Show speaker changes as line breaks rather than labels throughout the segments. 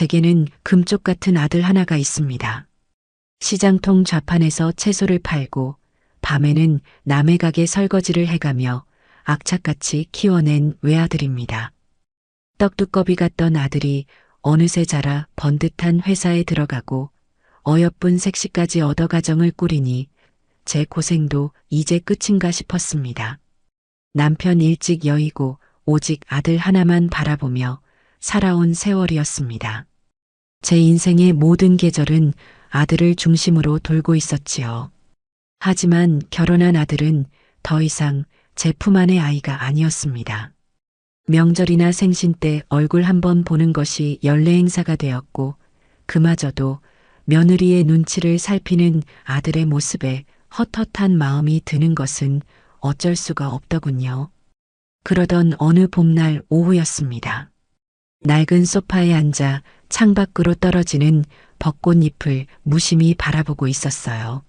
제게는 금쪽 같은 아들 하나가 있습니다. 시장통 좌판에서 채소를 팔고 밤에는 남의 가게 설거지를 해가며 악착같이 키워낸 외아들입니다. 떡두꺼비 같던 아들이 어느새 자라 번듯한 회사에 들어가고 어여쁜 색시까지 얻어 가정을 꾸리니 제 고생도 이제 끝인가 싶었습니다. 남편 일찍 여의고 오직 아들 하나만 바라보며 살아온 세월이었습니다. 제 인생의 모든 계절은 아들을 중심으로 돌고 있었지요. 하지만 결혼한 아들은 더 이상 제 품 안의 아이가 아니었습니다. 명절이나 생신 때 얼굴 한번 보는 것이 연례 행사가 되었고 그마저도 며느리의 눈치를 살피는 아들의 모습에 헛헛한 마음이 드는 것은 어쩔 수가 없더군요. 그러던 어느 봄날 오후였습니다. 낡은 소파에 앉아 창밖으로 떨어지는 벚꽃잎을 무심히 바라보고 있었어요.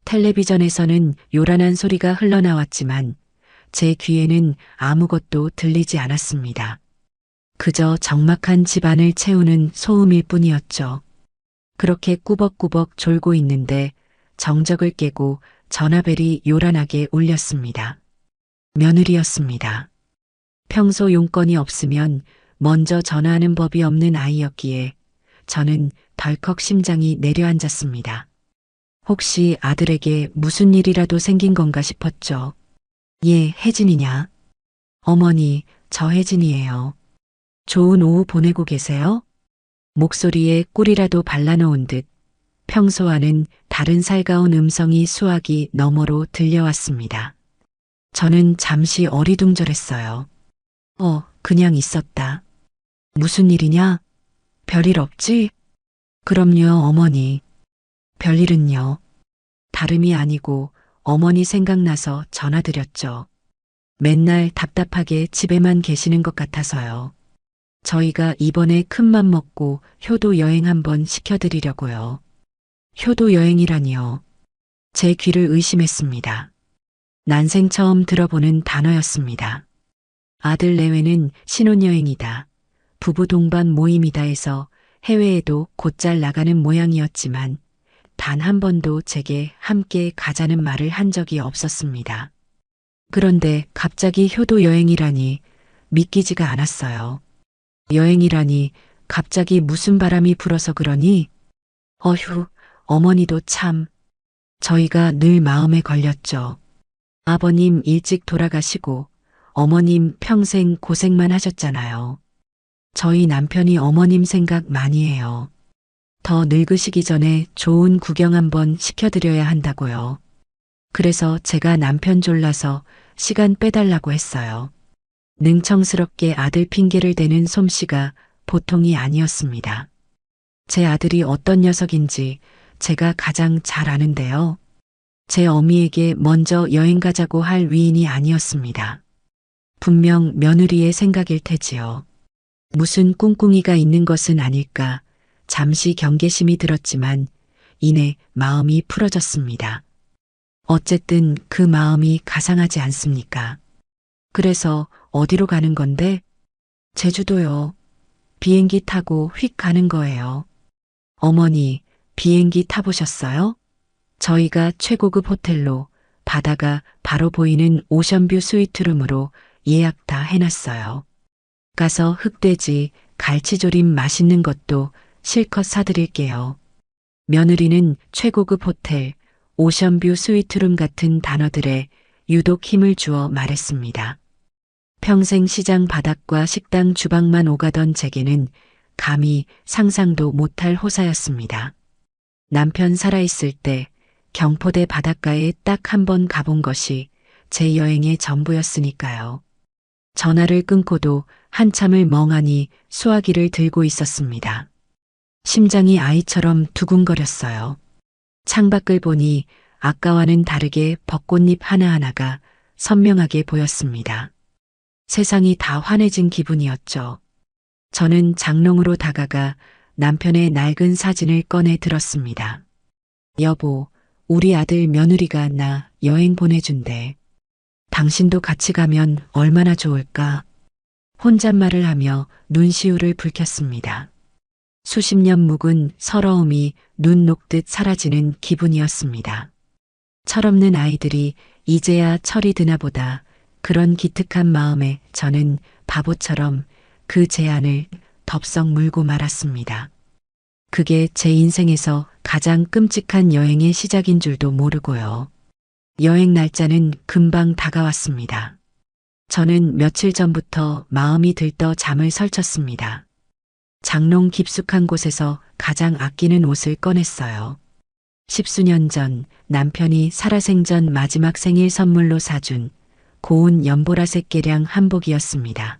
텔레비전에서는 요란한 소리가 흘러나왔지만 제 귀에는 아무것도 들리지 않았습니다. 그저 적막한 집안을 채우는 소음일 뿐이었죠. 그렇게 꾸벅꾸벅 졸고 있는데 정적을 깨고 전화벨이 요란하게 울렸습니다. 며느리였습니다. 평소 용건이 없으면 먼저 전화하는 법이 없는 아이였기에 저는 덜컥 심장이 내려앉았습니다. 혹시 아들에게 무슨 일이라도 생긴 건가 싶었죠. 예, 혜진이냐? 어머니, 저 혜진이에요. 좋은 오후 보내고 계세요? 목소리에 꿀이라도 발라놓은 듯 평소와는 다른 살가운 음성이 수화기 너머로 들려왔습니다. 저는 잠시 어리둥절했어요. 그냥 있었다. 무슨 일이냐? 별일 없지? 그럼요, 어머니. 별일은요. 다름이 아니고 어머니 생각나서 전화드렸죠. 맨날 답답하게 집에만 계시는 것 같아서요. 저희가 이번에 큰맘 먹고 효도 여행 한번 시켜드리려고요. 효도 여행이라니요. 제 귀를 의심했습니다. 난생 처음 들어보는 단어였습니다. 아들 내외는 신혼여행이다. 부부 동반 모임이다 해서 해외에도 곧잘 나가는 모양이었지만 단 한 번도 제게 함께 가자는 말을 한 적이 없었습니다. 그런데 갑자기 효도 여행이라니 믿기지가 않았어요. 여행이라니 갑자기 무슨 바람이 불어서 그러니? 어휴, 어머니도 참. 저희가 늘 마음에 걸렸죠. 아버님 일찍 돌아가시고 어머님 평생 고생만 하셨잖아요. 저희 남편이 어머님 생각 많이 해요. 더 늙으시기 전에 좋은 구경 한번 시켜드려야 한다고요. 그래서 제가 남편 졸라서 시간 빼달라고 했어요. 능청스럽게 아들 핑계를 대는 솜씨가 보통이 아니었습니다. 제 아들이 어떤 녀석인지 제가 가장 잘 아는데요. 제 어미에게 먼저 여행 가자고 할 위인이 아니었습니다. 분명 며느리의 생각일 테지요. 무슨 꿍꿍이가 있는 것은 아닐까 잠시 경계심이 들었지만 이내 마음이 풀어졌습니다. 어쨌든 그 마음이 가상하지 않습니까? 그래서 어디로 가는 건데? 제주도요. 비행기 타고 휙 가는 거예요. 어머니, 비행기 타보셨어요? 저희가 최고급 호텔로 바다가 바로 보이는 오션뷰 스위트룸으로 예약 다 해놨어요. 가서 흑돼지, 갈치조림 맛있는 것도 실컷 사드릴게요. 며느리는 최고급 호텔, 오션뷰 스위트룸 같은 단어들에 유독 힘을 주어 말했습니다. 평생 시장 바닥과 식당 주방만 오가던 제게는 감히 상상도 못할 호사였습니다. 남편 살아있을 때 경포대 바닷가에 딱 한 번 가본 것이 제 여행의 전부였으니까요. 전화를 끊고도 한참을 멍하니 수화기를 들고 있었습니다. 심장이 아이처럼 두근거렸어요. 창밖을 보니 아까와는 다르게 벚꽃잎 하나하나가 선명하게 보였습니다. 세상이 다 환해진 기분이었죠. 저는 장롱으로 다가가 남편의 낡은 사진을 꺼내 들었습니다. 여보, 우리 아들 며느리가 나 여행 보내준대. 당신도 같이 가면 얼마나 좋을까? 혼잣말을 하며 눈시울을 붉혔습니다. 수십 년 묵은 서러움이 눈 녹듯 사라지는 기분이었습니다. 철없는 아이들이 이제야 철이 드나 보다 그런 기특한 마음에 저는 바보처럼 그 제안을 덥석 물고 말았습니다. 그게 제 인생에서 가장 끔찍한 여행의 시작인 줄도 모르고요. 여행 날짜는 금방 다가왔습니다. 저는 며칠 전부터 마음이 들떠 잠을 설쳤습니다. 장롱 깊숙한 곳에서 가장 아끼는 옷을 꺼냈어요. 십수년 전 남편이 살아생전 마지막 생일 선물로 사준 고운 연보라색 개량 한복이었습니다.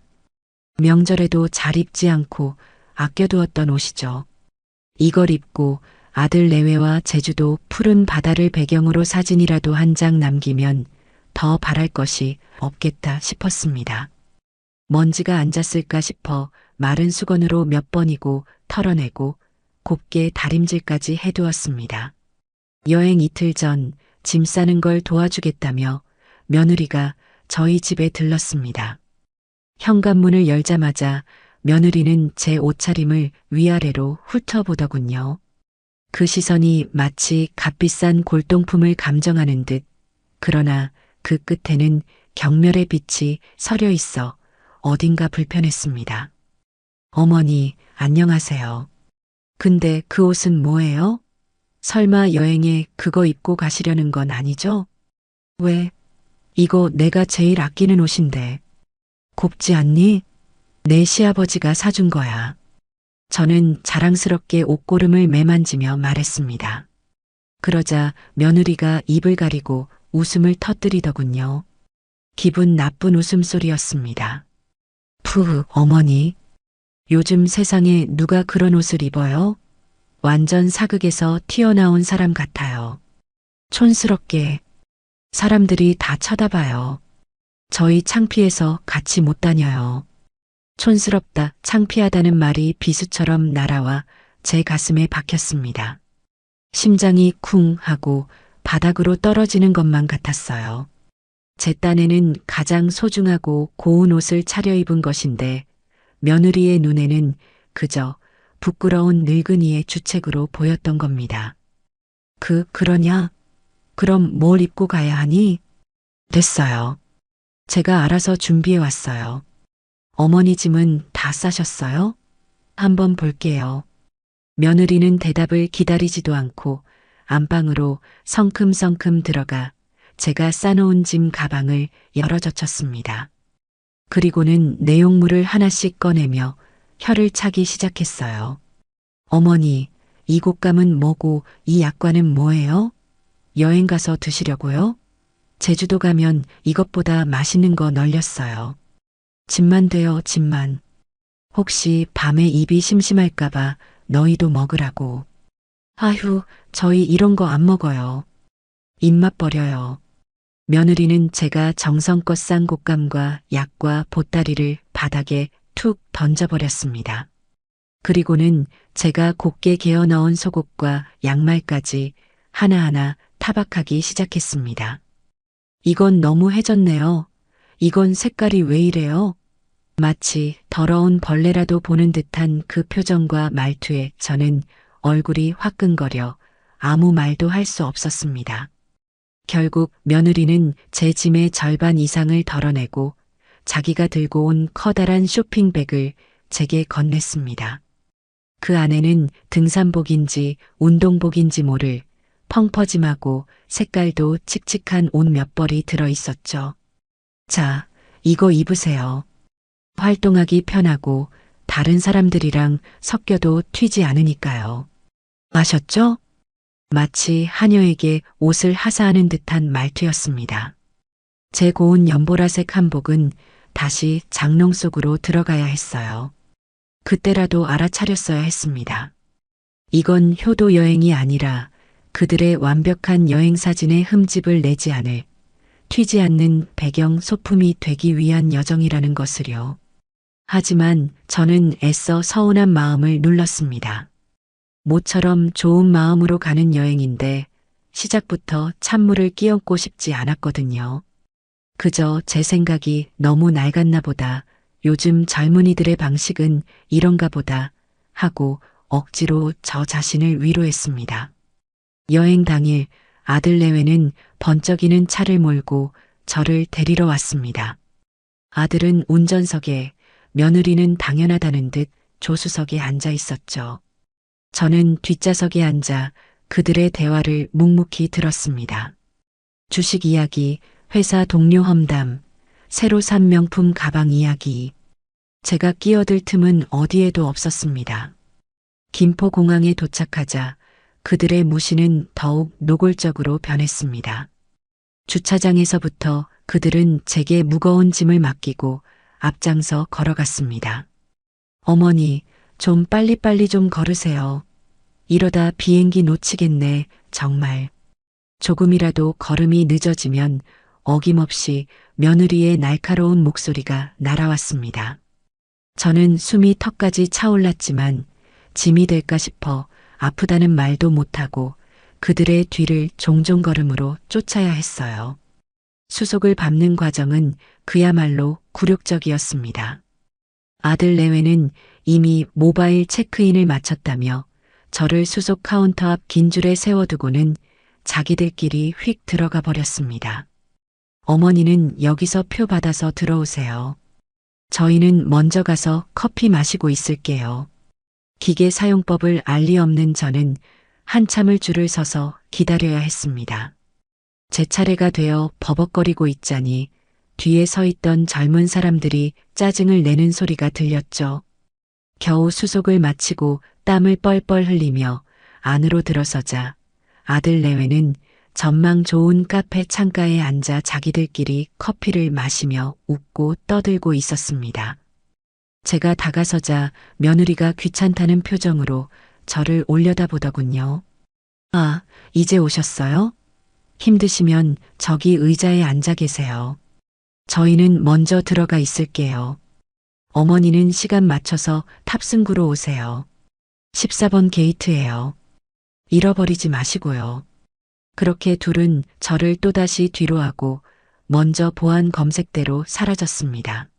명절에도 잘 입지 않고 아껴두었던 옷이죠. 이걸 입고 아들 내외와 제주도 푸른 바다를 배경으로 사진이라도 한 장 남기면 더 바랄 것이 없겠다 싶었습니다. 먼지가 앉았을까 싶어 마른 수건으로 몇 번이고 털어내고 곱게 다림질까지 해두었습니다. 여행 이틀 전 짐 싸는 걸 도와주겠다며 며느리가 저희 집에 들렀습니다. 현관문을 열자마자 며느리는 제 옷차림을 위아래로 훑어보더군요. 그 시선이 마치 값비싼 골동품을 감정하는 듯, 그러나 그 끝에는 경멸의 빛이 서려 있어 어딘가 불편했습니다. 어머니, 안녕하세요. 근데 그 옷은 뭐예요? 설마 여행에 그거 입고 가시려는 건 아니죠? 왜? 이거 내가 제일 아끼는 옷인데. 곱지 않니? 내 시아버지가 사준 거야. 저는 자랑스럽게 옷고름을 매만지며 말했습니다. 그러자 며느리가 입을 가리고 웃음을 터뜨리더군요. 기분 나쁜 웃음소리였습니다. 푸, 어머니. 요즘 세상에 누가 그런 옷을 입어요? 완전 사극에서 튀어나온 사람 같아요. 촌스럽게. 사람들이 다 쳐다봐요. 저희 창피해서 같이 못 다녀요. 촌스럽다, 창피하다는 말이 비수처럼 날아와 제 가슴에 박혔습니다. 심장이 쿵 하고 바닥으로 떨어지는 것만 같았어요. 제 딴에는 가장 소중하고 고운 옷을 차려입은 것인데 며느리의 눈에는 그저 부끄러운 늙은이의 주책으로 보였던 겁니다. 그러냐? 그럼 뭘 입고 가야 하니? 됐어요. 제가 알아서 준비해 왔어요. 어머니 짐은 다 싸셨어요? 한번 볼게요. 며느리는 대답을 기다리지도 않고 안방으로 성큼성큼 들어가 제가 싸놓은 짐 가방을 열어젖혔습니다. 그리고는 내용물을 하나씩 꺼내며 혀를 차기 시작했어요. 어머니, 이 곶감은 뭐고 이 약과는 뭐예요? 여행 가서 드시려고요? 제주도 가면 이것보다 맛있는 거 널렸어요. 집만 돼요, 집만. 혹시 밤에 입이 심심할까봐 너희도 먹으라고. 아휴, 저희 이런 거 안 먹어요. 입맛 버려요. 며느리는 제가 정성껏 싼 곶감과 약과 보따리를 바닥에 툭 던져버렸습니다. 그리고는 제가 곱게 개어 넣은 속옷과 양말까지 하나하나 타박하기 시작했습니다. 이건 너무 해졌네요. 이건 색깔이 왜 이래요? 마치 더러운 벌레라도 보는 듯한 그 표정과 말투에 저는 얼굴이 화끈거려 아무 말도 할 수 없었습니다. 결국 며느리는 제 짐의 절반 이상을 덜어내고 자기가 들고 온 커다란 쇼핑백을 제게 건넸습니다. 그 안에는 등산복인지 운동복인지 모를 펑퍼짐하고 색깔도 칙칙한 옷 몇 벌이 들어 있었죠. 자, 이거 입으세요. 활동하기 편하고 다른 사람들이랑 섞여도 튀지 않으니까요. 아셨죠? 마치 하녀에게 옷을 하사하는 듯한 말투였습니다. 제 고운 연보라색 한복은 다시 장롱 속으로 들어가야 했어요. 그때라도 알아차렸어야 했습니다. 이건 효도 여행이 아니라 그들의 완벽한 여행 사진의 흠집을 내지 않을 튀지 않는 배경 소품이 되기 위한 여정이라는 것을요. 하지만 저는 애써 서운한 마음을 눌렀습니다. 모처럼 좋은 마음으로 가는 여행인데 시작부터 찬물을 끼얹고 싶지 않았거든요. 그저 제 생각이 너무 낡았나 보다, 요즘 젊은이들의 방식은 이런가 보다 하고 억지로 저 자신을 위로했습니다. 여행 당일 아들 내외는 번쩍이는 차를 몰고 저를 데리러 왔습니다. 아들은 운전석에, 며느리는 당연하다는 듯 조수석에 앉아 있었죠. 저는 뒷좌석에 앉아 그들의 대화를 묵묵히 들었습니다. 주식 이야기, 회사 동료 험담, 새로 산 명품 가방 이야기. 제가 끼어들 틈은 어디에도 없었습니다. 김포공항에 도착하자 그들의 무시는 더욱 노골적으로 변했습니다. 주차장에서부터 그들은 제게 무거운 짐을 맡기고 앞장서 걸어갔습니다. 어머니, 좀 빨리빨리 좀 걸으세요. 이러다 비행기 놓치겠네, 정말. 조금이라도 걸음이 늦어지면 어김없이 며느리의 날카로운 목소리가 날아왔습니다. 저는 숨이 턱까지 차올랐지만 짐이 될까 싶어 아프다는 말도 못하고 그들의 뒤를 종종 걸음으로 쫓아야 했어요. 수속을 밟는 과정은 그야말로 굴욕적이었습니다. 아들 내외는 이미 모바일 체크인을 마쳤다며 저를 수속 카운터 앞 긴 줄에 세워두고는 자기들끼리 휙 들어가 버렸습니다. 어머니는 여기서 표 받아서 들어오세요. 저희는 먼저 가서 커피 마시고 있을게요. 기계 사용법을 알리 없는 저는 한참을 줄을 서서 기다려야 했습니다. 제 차례가 되어 버벅거리고 있자니 뒤에 서 있던 젊은 사람들이 짜증을 내는 소리가 들렸죠. 겨우 수속을 마치고 땀을 뻘뻘 흘리며 안으로 들어서자 아들 내외는 전망 좋은 카페 창가에 앉아 자기들끼리 커피를 마시며 웃고 떠들고 있었습니다. 제가 다가서자 며느리가 귀찮다는 표정으로 저를 올려다보더군요. 아, 이제 오셨어요? 힘드시면 저기 의자에 앉아 계세요. 저희는 먼저 들어가 있을게요. 어머니는 시간 맞춰서 탑승구로 오세요. 14번 게이트예요. 잃어버리지 마시고요. 그렇게 둘은 저를 또다시 뒤로 하고 먼저 보안 검색대로 사라졌습니다.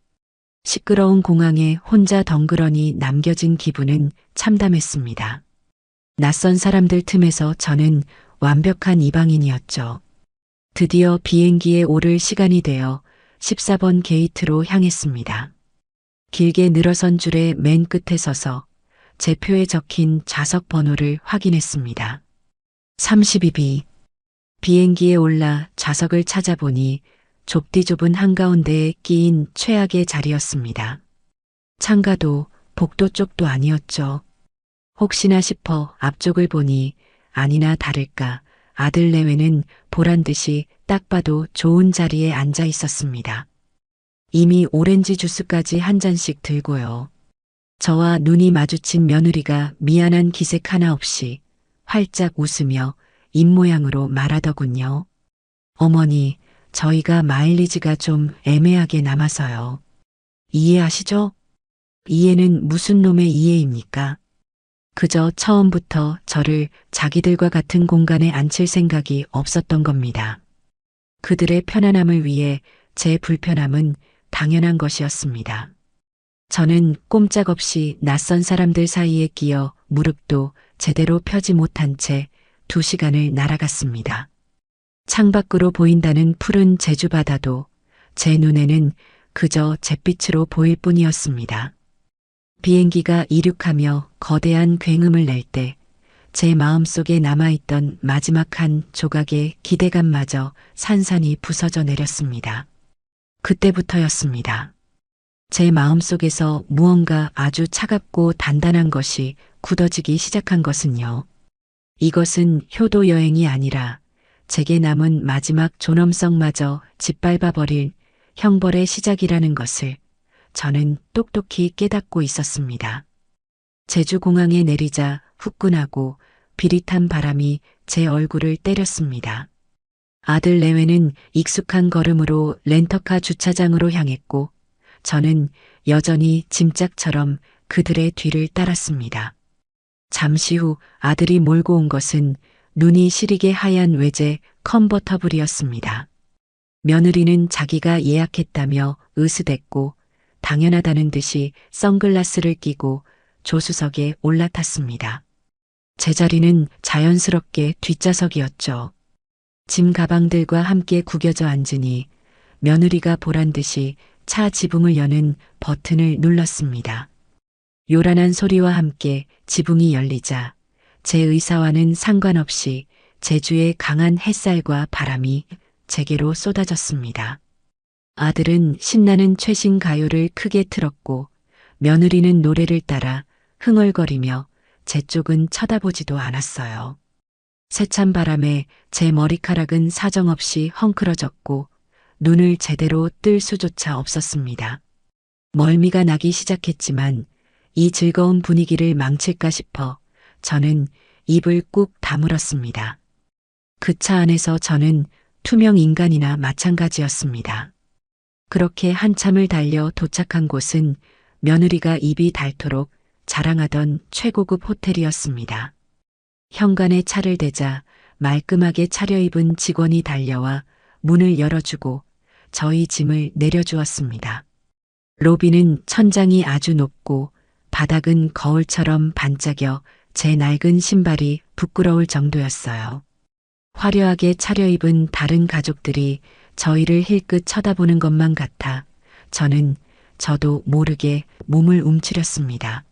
시끄러운 공항에 혼자 덩그러니 남겨진 기분은 참담했습니다. 낯선 사람들 틈에서 저는 완벽한 이방인이었죠. 드디어 비행기에 오를 시간이 되어 14번 게이트로 향했습니다. 길게 늘어선 줄의 맨 끝에 서서 제 표에 적힌 좌석 번호를 확인했습니다. 32B. 비행기에 올라 좌석을 찾아보니 좁디 좁은 한가운데에 끼인 최악의 자리였습니다. 창가도 복도 쪽도 아니었죠. 혹시나 싶어 앞쪽을 보니 아니나 다를까 아들 내외는 보란 듯이 딱 봐도 좋은 자리에 앉아 있었습니다. 이미 오렌지 주스까지 한 잔씩 들고요. 저와 눈이 마주친 며느리가 미안한 기색 하나 없이 활짝 웃으며 입모양으로 말하더군요. 어머니, 저희가 마일리지가 좀 애매하게 남아서요. 이해하시죠? 이해는 무슨 놈의 이해입니까? 그저 처음부터 저를 자기들과 같은 공간에 앉힐 생각이 없었던 겁니다. 그들의 편안함을 위해 제 불편함은 당연한 것이었습니다. 저는 꼼짝없이 낯선 사람들 사이에 끼어 무릎도 제대로 펴지 못한 채 2시간을 날아갔습니다. 창밖으로 보인다는 푸른 제주 바다도 제 눈에는 그저 잿빛으로 보일 뿐이었습니다. 비행기가 이륙하며 거대한 굉음을 낼 때 제 마음속에 남아있던 마지막 한 조각의 기대감마저 산산이 부서져 내렸습니다. 그때부터였습니다. 제 마음속에서 무언가 아주 차갑고 단단한 것이 굳어지기 시작한 것은요. 이것은 효도 여행이 아니라 제게 남은 마지막 존엄성마저 짓밟아버릴 형벌의 시작이라는 것을 저는 똑똑히 깨닫고 있었습니다. 제주공항에 내리자 후끈하고 비릿한 바람이 제 얼굴을 때렸습니다. 아들 내외는 익숙한 걸음으로 렌터카 주차장으로 향했고 저는 여전히 짐짝처럼 그들의 뒤를 따랐습니다. 잠시 후 아들이 몰고 온 것은 눈이 시리게 하얀 외제 컨버터블이었습니다. 며느리는 자기가 예약했다며 으스댔고 당연하다는 듯이 선글라스를 끼고 조수석에 올라탔습니다. 제 자리는 자연스럽게 뒷좌석이었죠. 짐 가방들과 함께 구겨져 앉으니 며느리가 보란 듯이 차 지붕을 여는 버튼을 눌렀습니다. 요란한 소리와 함께 지붕이 열리자 제 의사와는 상관없이 제주의 강한 햇살과 바람이 제게로 쏟아졌습니다. 아들은 신나는 최신 가요를 크게 틀었고 며느리는 노래를 따라 흥얼거리며 제 쪽은 쳐다보지도 않았어요. 세찬 바람에 제 머리카락은 사정없이 헝클어졌고 눈을 제대로 뜰 수조차 없었습니다. 멀미가 나기 시작했지만 이 즐거운 분위기를 망칠까 싶어 저는 입을 꾹 다물었습니다. 그 차 안에서 저는 투명 인간이나 마찬가지였습니다. 그렇게 한참을 달려 도착한 곳은 며느리가 입이 닳도록 자랑하던 최고급 호텔이었습니다. 현관에 차를 대자 말끔하게 차려입은 직원이 달려와 문을 열어주고 저희 짐을 내려주었습니다. 로비는 천장이 아주 높고 바닥은 거울처럼 반짝여 제 낡은 신발이 부끄러울 정도였어요. 화려하게 차려입은 다른 가족들이 저희를 힐끗 쳐다보는 것만 같아 저도 모르게 몸을 움츠렸습니다.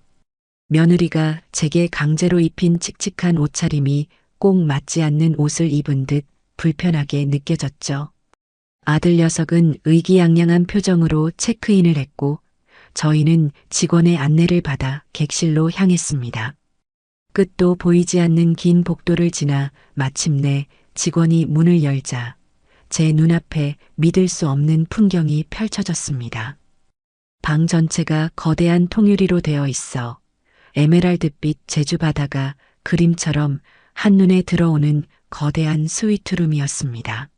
며느리가 제게 강제로 입힌 칙칙한 옷차림이 꼭 맞지 않는 옷을 입은 듯 불편하게 느껴졌죠. 아들 녀석은 의기양양한 표정으로 체크인을 했고 저희는 직원의 안내를 받아 객실로 향했습니다. 끝도 보이지 않는 긴 복도를 지나 마침내 직원이 문을 열자 제 눈앞에 믿을 수 없는 풍경이 펼쳐졌습니다. 방 전체가 거대한 통유리로 되어 있어 에메랄드빛 제주 바다가 그림처럼 한눈에 들어오는 거대한 스위트룸이었습니다.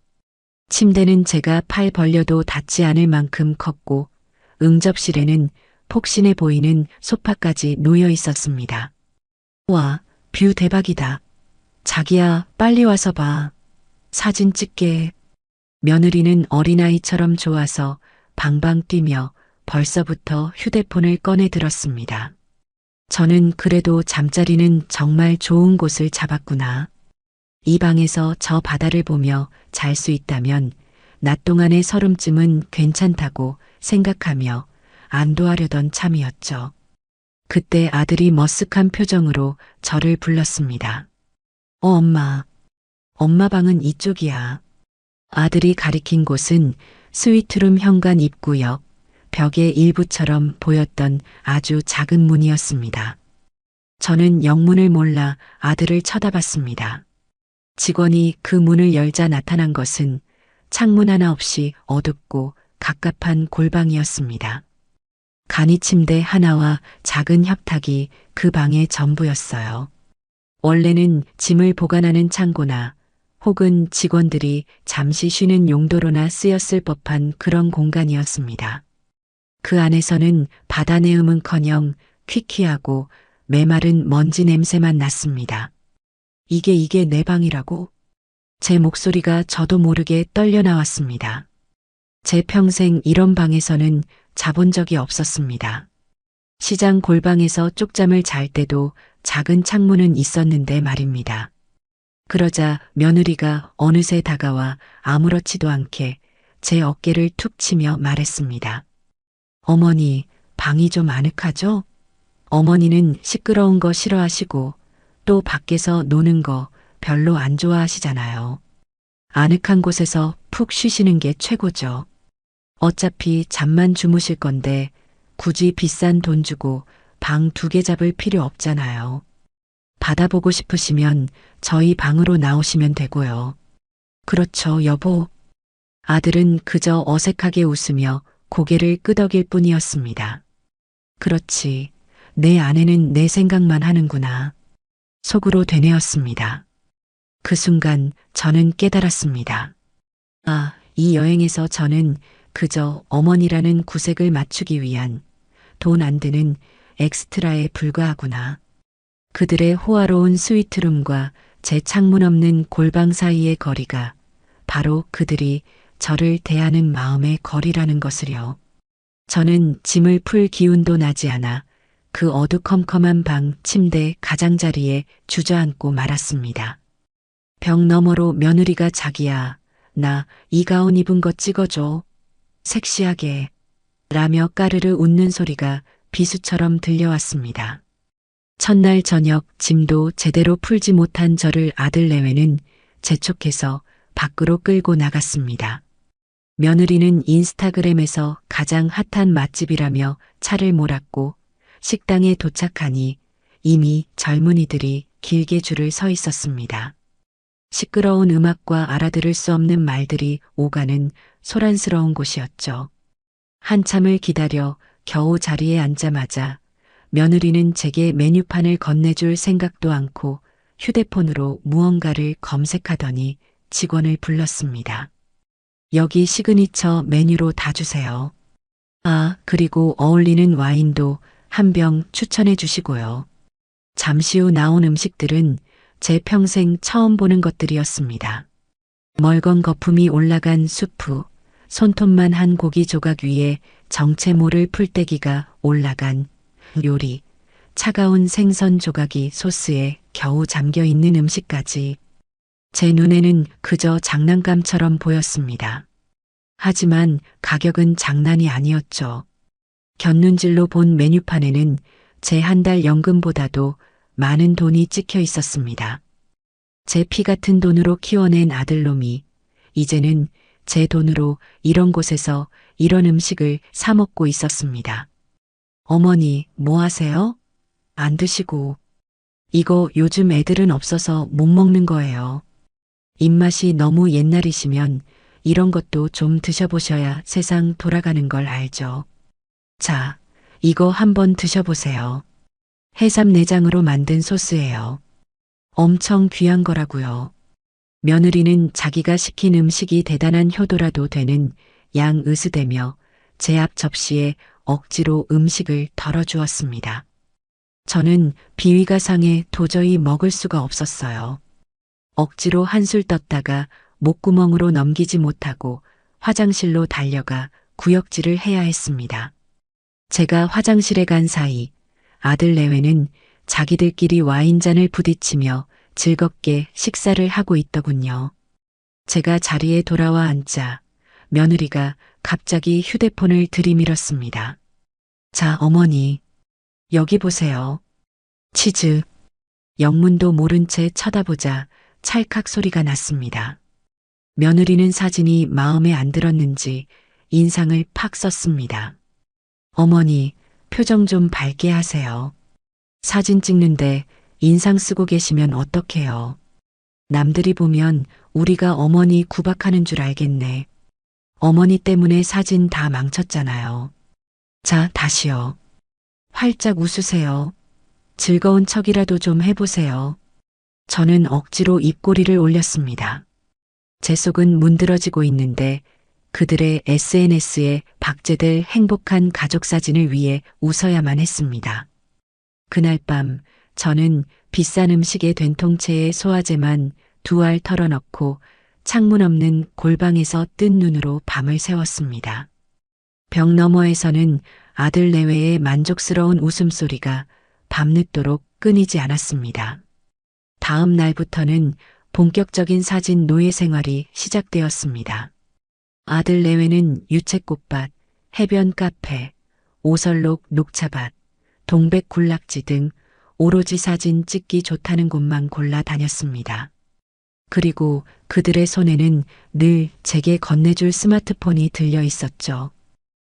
침대는 제가 팔 벌려도 닿지 않을 만큼 컸고 응접실에는 폭신해 보이는 소파까지 놓여 있었습니다. 와, 뷰 대박이다. 자기야, 빨리 와서 봐. 사진 찍게. 며느리는 어린아이처럼 좋아서 방방 뛰며 벌써부터 휴대폰을 꺼내 들었습니다. 저는 그래도 잠자리는 정말 좋은 곳을 잡았구나. 이 방에서 저 바다를 보며 잘 수 있다면 낮 동안의 서름쯤은 괜찮다고 생각하며 안도하려던 참이었죠. 그때 아들이 머쓱한 표정으로 저를 불렀습니다. 엄마. 엄마 방은 이쪽이야. 아들이 가리킨 곳은 스위트룸 현관 입구역, 벽의 일부처럼 보였던 아주 작은 문이었습니다. 저는 영문을 몰라 아들을 쳐다봤습니다. 직원이 그 문을 열자 나타난 것은 창문 하나 없이 어둡고 갑갑한 골방이었습니다. 간이 침대 하나와 작은 협탁이 그 방의 전부였어요. 원래는 짐을 보관하는 창고나 혹은 직원들이 잠시 쉬는 용도로나 쓰였을 법한 그런 공간이었습니다. 그 안에서는 바다 내음은커녕 퀴퀴하고 메마른 먼지 냄새만 났습니다. 이게 내 방이라고? 제 목소리가 저도 모르게 떨려 나왔습니다. 제 평생 이런 방에서는 자본 적이 없었습니다. 시장 골방에서 쪽잠을 잘 때도 작은 창문은 있었는데 말입니다. 그러자 며느리가 어느새 다가와 아무렇지도 않게 제 어깨를 툭 치며 말했습니다. 어머니, 방이 좀 아늑하죠? 어머니는 시끄러운 거 싫어하시고 또 밖에서 노는 거 별로 안 좋아하시잖아요. 아늑한 곳에서 푹 쉬시는 게 최고죠. 어차피 잠만 주무실 건데 굳이 비싼 돈 주고 방 2개 잡을 필요 없잖아요. 바다 보고 싶으시면 저희 방으로 나오시면 되고요. 그렇죠, 여보. 아들은 그저 어색하게 웃으며 고개를 끄덕일 뿐이었습니다. 그렇지, 내 아내는 내 생각만 하는구나. 속으로 되뇌었습니다. 그 순간 저는 깨달았습니다. 아, 이 여행에서 저는 그저 어머니라는 구색을 맞추기 위한 돈 안 드는 엑스트라에 불과하구나. 그들의 호화로운 스위트룸과 제 창문 없는 골방 사이의 거리가 바로 그들이 저를 대하는 마음의 거리라는 것을요. 저는 짐을 풀 기운도 나지 않아 그 어두컴컴한 방 침대 가장자리에 주저앉고 말았습니다. 벽 너머로 며느리가 자기야, 나 이 가운 입은 거 찍어줘. 섹시하게. 라며 까르르 웃는 소리가 비수처럼 들려왔습니다. 첫날 저녁 짐도 제대로 풀지 못한 저를 아들 내외는 재촉해서 밖으로 끌고 나갔습니다. 며느리는 인스타그램에서 가장 핫한 맛집이라며 차를 몰았고 식당에 도착하니 이미 젊은이들이 길게 줄을 서 있었습니다. 시끄러운 음악과 알아들을 수 없는 말들이 오가는 소란스러운 곳이었죠. 한참을 기다려 겨우 자리에 앉자마자 며느리는 제게 메뉴판을 건네줄 생각도 않고 휴대폰으로 무언가를 검색하더니 직원을 불렀습니다. 여기 시그니처 메뉴로 다 주세요. 아, 그리고 어울리는 와인도 한 병 추천해 주시고요. 잠시 후 나온 음식들은 제 평생 처음 보는 것들이었습니다. 멀건 거품이 올라간 수프, 손톱만 한 고기 조각 위에 정체 모를 풀떼기가 올라간 요리, 차가운 생선 조각이 소스에 겨우 잠겨 있는 음식까지 제 눈에는 그저 장난감처럼 보였습니다. 하지만 가격은 장난이 아니었죠. 곁눈질로 본 메뉴판에는 제 한 달 연금보다도 많은 돈이 찍혀 있었습니다. 제 피 같은 돈으로 키워낸 아들놈이 이제는 제 돈으로 이런 곳에서 이런 음식을 사 먹고 있었습니다. 어머니, 뭐 하세요? 안 드시고. 이거 요즘 애들은 없어서 못 먹는 거예요. 입맛이 너무 옛날이시면 이런 것도 좀 드셔보셔야 세상 돌아가는 걸 알죠. 자, 이거 한번 드셔보세요. 해삼 내장으로 만든 소스예요. 엄청 귀한 거라고요. 며느리는 자기가 시킨 음식이 대단한 효도라도 되는 양 으스대며 제 앞 접시에 억지로 음식을 덜어주었습니다. 저는 비위가 상해 도저히 먹을 수가 없었어요. 억지로 한술 떴다가 목구멍으로 넘기지 못하고 화장실로 달려가 구역질을 해야 했습니다. 제가 화장실에 간 사이 아들 내외는 자기들끼리 와인잔을 부딪히며 즐겁게 식사를 하고 있더군요. 제가 자리에 돌아와 앉자 며느리가 갑자기 휴대폰을 들이밀었습니다. 자, 어머니, 여기 보세요. 치즈. 영문도 모른 채 쳐다보자 찰칵 소리가 났습니다. 며느리는 사진이 마음에 안 들었는지 인상을 팍 썼습니다. 어머니, 표정 좀 밝게 하세요. 사진 찍는데 인상 쓰고 계시면 어떡해요. 남들이 보면 우리가 어머니 구박하는 줄 알겠네. 어머니 때문에 사진 다 망쳤잖아요. 자, 다시요. 활짝 웃으세요. 즐거운 척이라도 좀 해보세요. 저는 억지로 입꼬리를 올렸습니다. 제 속은 문드러지고 있는데 그들의 SNS에 박제될 행복한 가족 사진을 위해 웃어야만 했습니다. 그날 밤 저는 비싼 음식의 된통체에 소화제만 2알 털어넣고 창문 없는 골방에서 뜬 눈으로 밤을 새웠습니다. 벽 너머에서는 아들 내외의 만족스러운 웃음소리가 밤늦도록 끊이지 않았습니다. 다음 날부터는 본격적인 사진 노예 생활이 시작되었습니다. 아들 내외는 유채꽃밭, 해변 카페, 오설록 녹차밭, 동백 군락지 등 오로지 사진 찍기 좋다는 곳만 골라 다녔습니다. 그리고 그들의 손에는 늘 제게 건네줄 스마트폰이 들려 있었죠.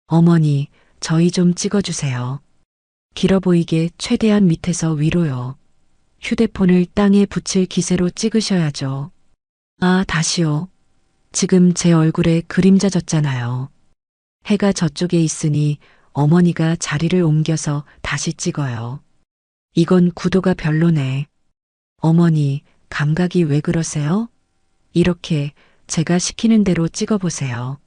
어머니, 저희 좀 찍어주세요. 길어 보이게 최대한 밑에서 위로요. 휴대폰을 땅에 붙일 기세로 찍으셔야죠. 아, 다시요. 지금 제 얼굴에 그림자 졌잖아요. 해가 저쪽에 있으니 어머니가 자리를 옮겨서 다시 찍어요. 이건 구도가 별로네. 어머니, 감각이 왜 그러세요? 이렇게 제가 시키는 대로 찍어보세요.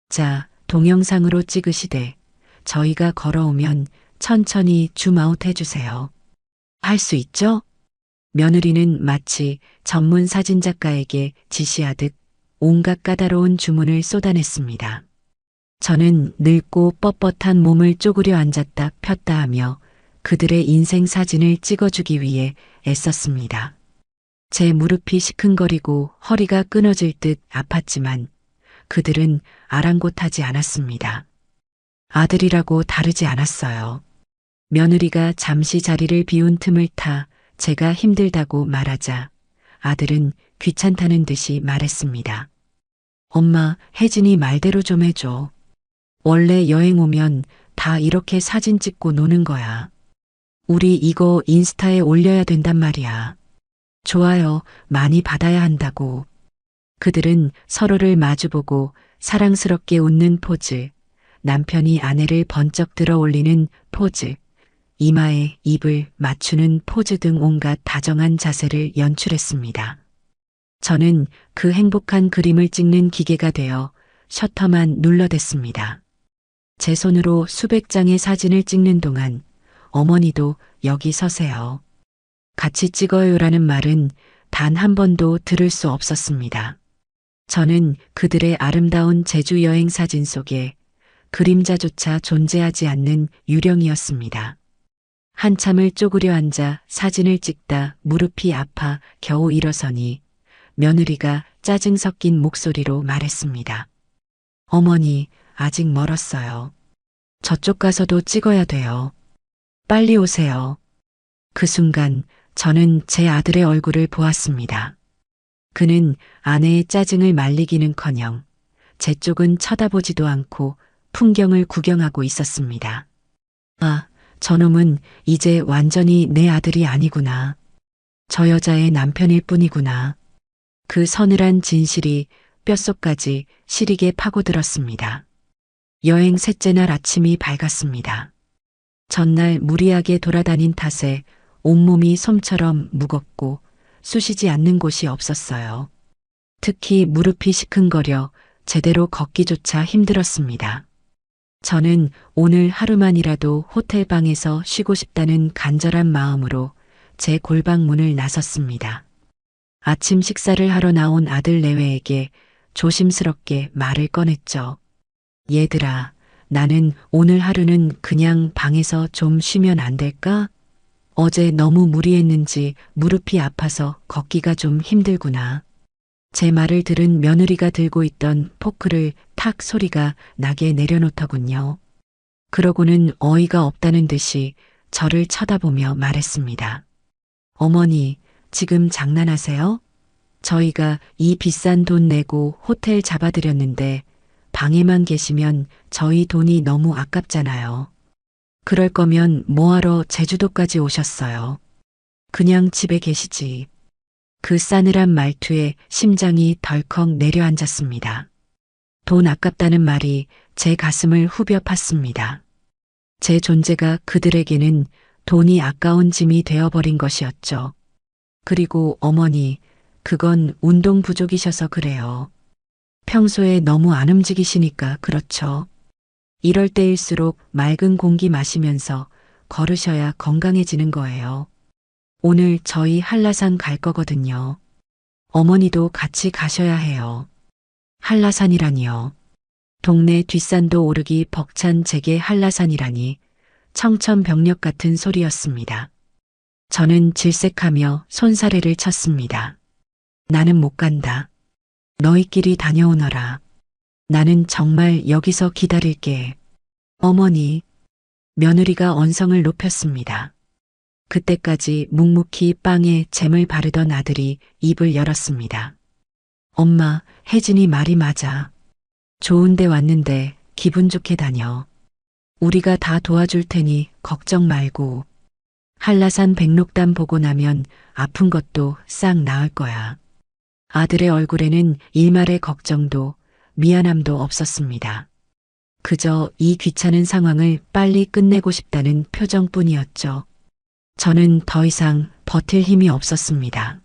자, 동영상으로 찍으시되 저희가 걸어오면 천천히 줌아웃 해주세요. 할 수 있죠? 며느리는 마치 전문 사진작가에게 지시하듯 온갖 까다로운 주문을 쏟아냈습니다. 저는 늙고 뻣뻣한 몸을 쪼그려 앉았다 폈다 하며 그들의 인생 사진을 찍어주기 위해 애썼습니다. 제 무릎이 시큰거리고 허리가 끊어질 듯 아팠지만 그들은 아랑곳하지 않았습니다. 아들이라고 다르지 않았어요. 며느리가 잠시 자리를 비운 틈을 타 제가 힘들다고 말하자 아들은 귀찮다는 듯이 말했습니다. 엄마, 혜진이 말대로 좀 해줘. 원래 여행 오면 다 이렇게 사진 찍고 노는 거야. 우리 이거 인스타에 올려야 된단 말이야. 좋아요 많이 받아야 한다고. 그들은 서로를 마주보고 사랑스럽게 웃는 포즈, 남편이 아내를 번쩍 들어 올리는 포즈, 이마에 입을 맞추는 포즈 등 온갖 다정한 자세를 연출했습니다. 저는 그 행복한 그림을 찍는 기계가 되어 셔터만 눌러댔습니다. 제 손으로 수백 장의 사진을 찍는 동안 어머니도 여기 서세요. 같이 찍어요라는 말은 단 한 번도 들을 수 없었습니다. 저는 그들의 아름다운 제주 여행 사진 속에 그림자조차 존재하지 않는 유령이었습니다. 한참을 쪼그려 앉아 사진을 찍다 무릎이 아파 겨우 일어서니 며느리가 짜증 섞인 목소리로 말했습니다. 어머니, 아직 멀었어요. 저쪽 가서도 찍어야 돼요. 빨리 오세요. 그 순간 저는 제 아들의 얼굴을 보았습니다. 그는 아내의 짜증을 말리기는커녕 제 쪽은 쳐다보지도 않고 풍경을 구경하고 있었습니다. 아, 저놈은 이제 완전히 내 아들이 아니구나. 저 여자의 남편일 뿐이구나. 그 서늘한 진실이 뼛속까지 시리게 파고들었습니다. 여행 셋째 날 아침이 밝았습니다. 전날 무리하게 돌아다닌 탓에 온몸이 솜처럼 무겁고 쑤시지 않는 곳이 없었어요. 특히 무릎이 시큰거려 제대로 걷기조차 힘들었습니다. 저는 오늘 하루만이라도 호텔방에서 쉬고 싶다는 간절한 마음으로 제 골방 문을 나섰습니다. 아침 식사를 하러 나온 아들 내외에게 조심스럽게 말을 꺼냈죠. 얘들아, 나는 오늘 하루는 그냥 방에서 좀 쉬면 안 될까? 어제 너무 무리했는지 무릎이 아파서 걷기가 좀 힘들구나. 제 말을 들은 며느리가 들고 있던 포크를 탁 소리가 나게 내려놓더군요. 그러고는 어이가 없다는 듯이 저를 쳐다보며 말했습니다. 어머니, 지금 장난하세요? 저희가 이 비싼 돈 내고 호텔 잡아드렸는데 방에만 계시면 저희 돈이 너무 아깝잖아요. 그럴 거면 뭐하러 제주도까지 오셨어요? 그냥 집에 계시지. 그 싸늘한 말투에 심장이 덜컥 내려앉았습니다. 돈 아깝다는 말이 제 가슴을 후벼 팠습니다. 제 존재가 그들에게는 돈이 아까운 짐이 되어버린 것이었죠. 그리고 어머니, 그건 운동 부족이셔서 그래요. 평소에 너무 안 움직이시니까 그렇죠. 이럴 때일수록 맑은 공기 마시면서 걸으셔야 건강해지는 거예요. 오늘 저희 한라산 갈 거거든요. 어머니도 같이 가셔야 해요. 한라산이라니요. 동네 뒷산도 오르기 벅찬 제게 한라산이라니 청천벽력 같은 소리였습니다. 저는 질색하며 손사래를 쳤습니다. 나는 못 간다. 너희끼리 다녀오너라. 나는 정말 여기서 기다릴게. 어머니, 며느리가 언성을 높였습니다. 그때까지 묵묵히 빵에 잼을 바르던 아들이 입을 열었습니다. 엄마, 혜진이 말이 맞아. 좋은데 왔는데 기분 좋게 다녀. 우리가 다 도와줄 테니 걱정 말고. 한라산 백록담 보고 나면 아픈 것도 싹 나을 거야. 아들의 얼굴에는 일말의 걱정도 미안함도 없었습니다. 그저 이 귀찮은 상황을 빨리 끝내고 싶다는 표정뿐이었죠. 저는 더 이상 버틸 힘이 없었습니다.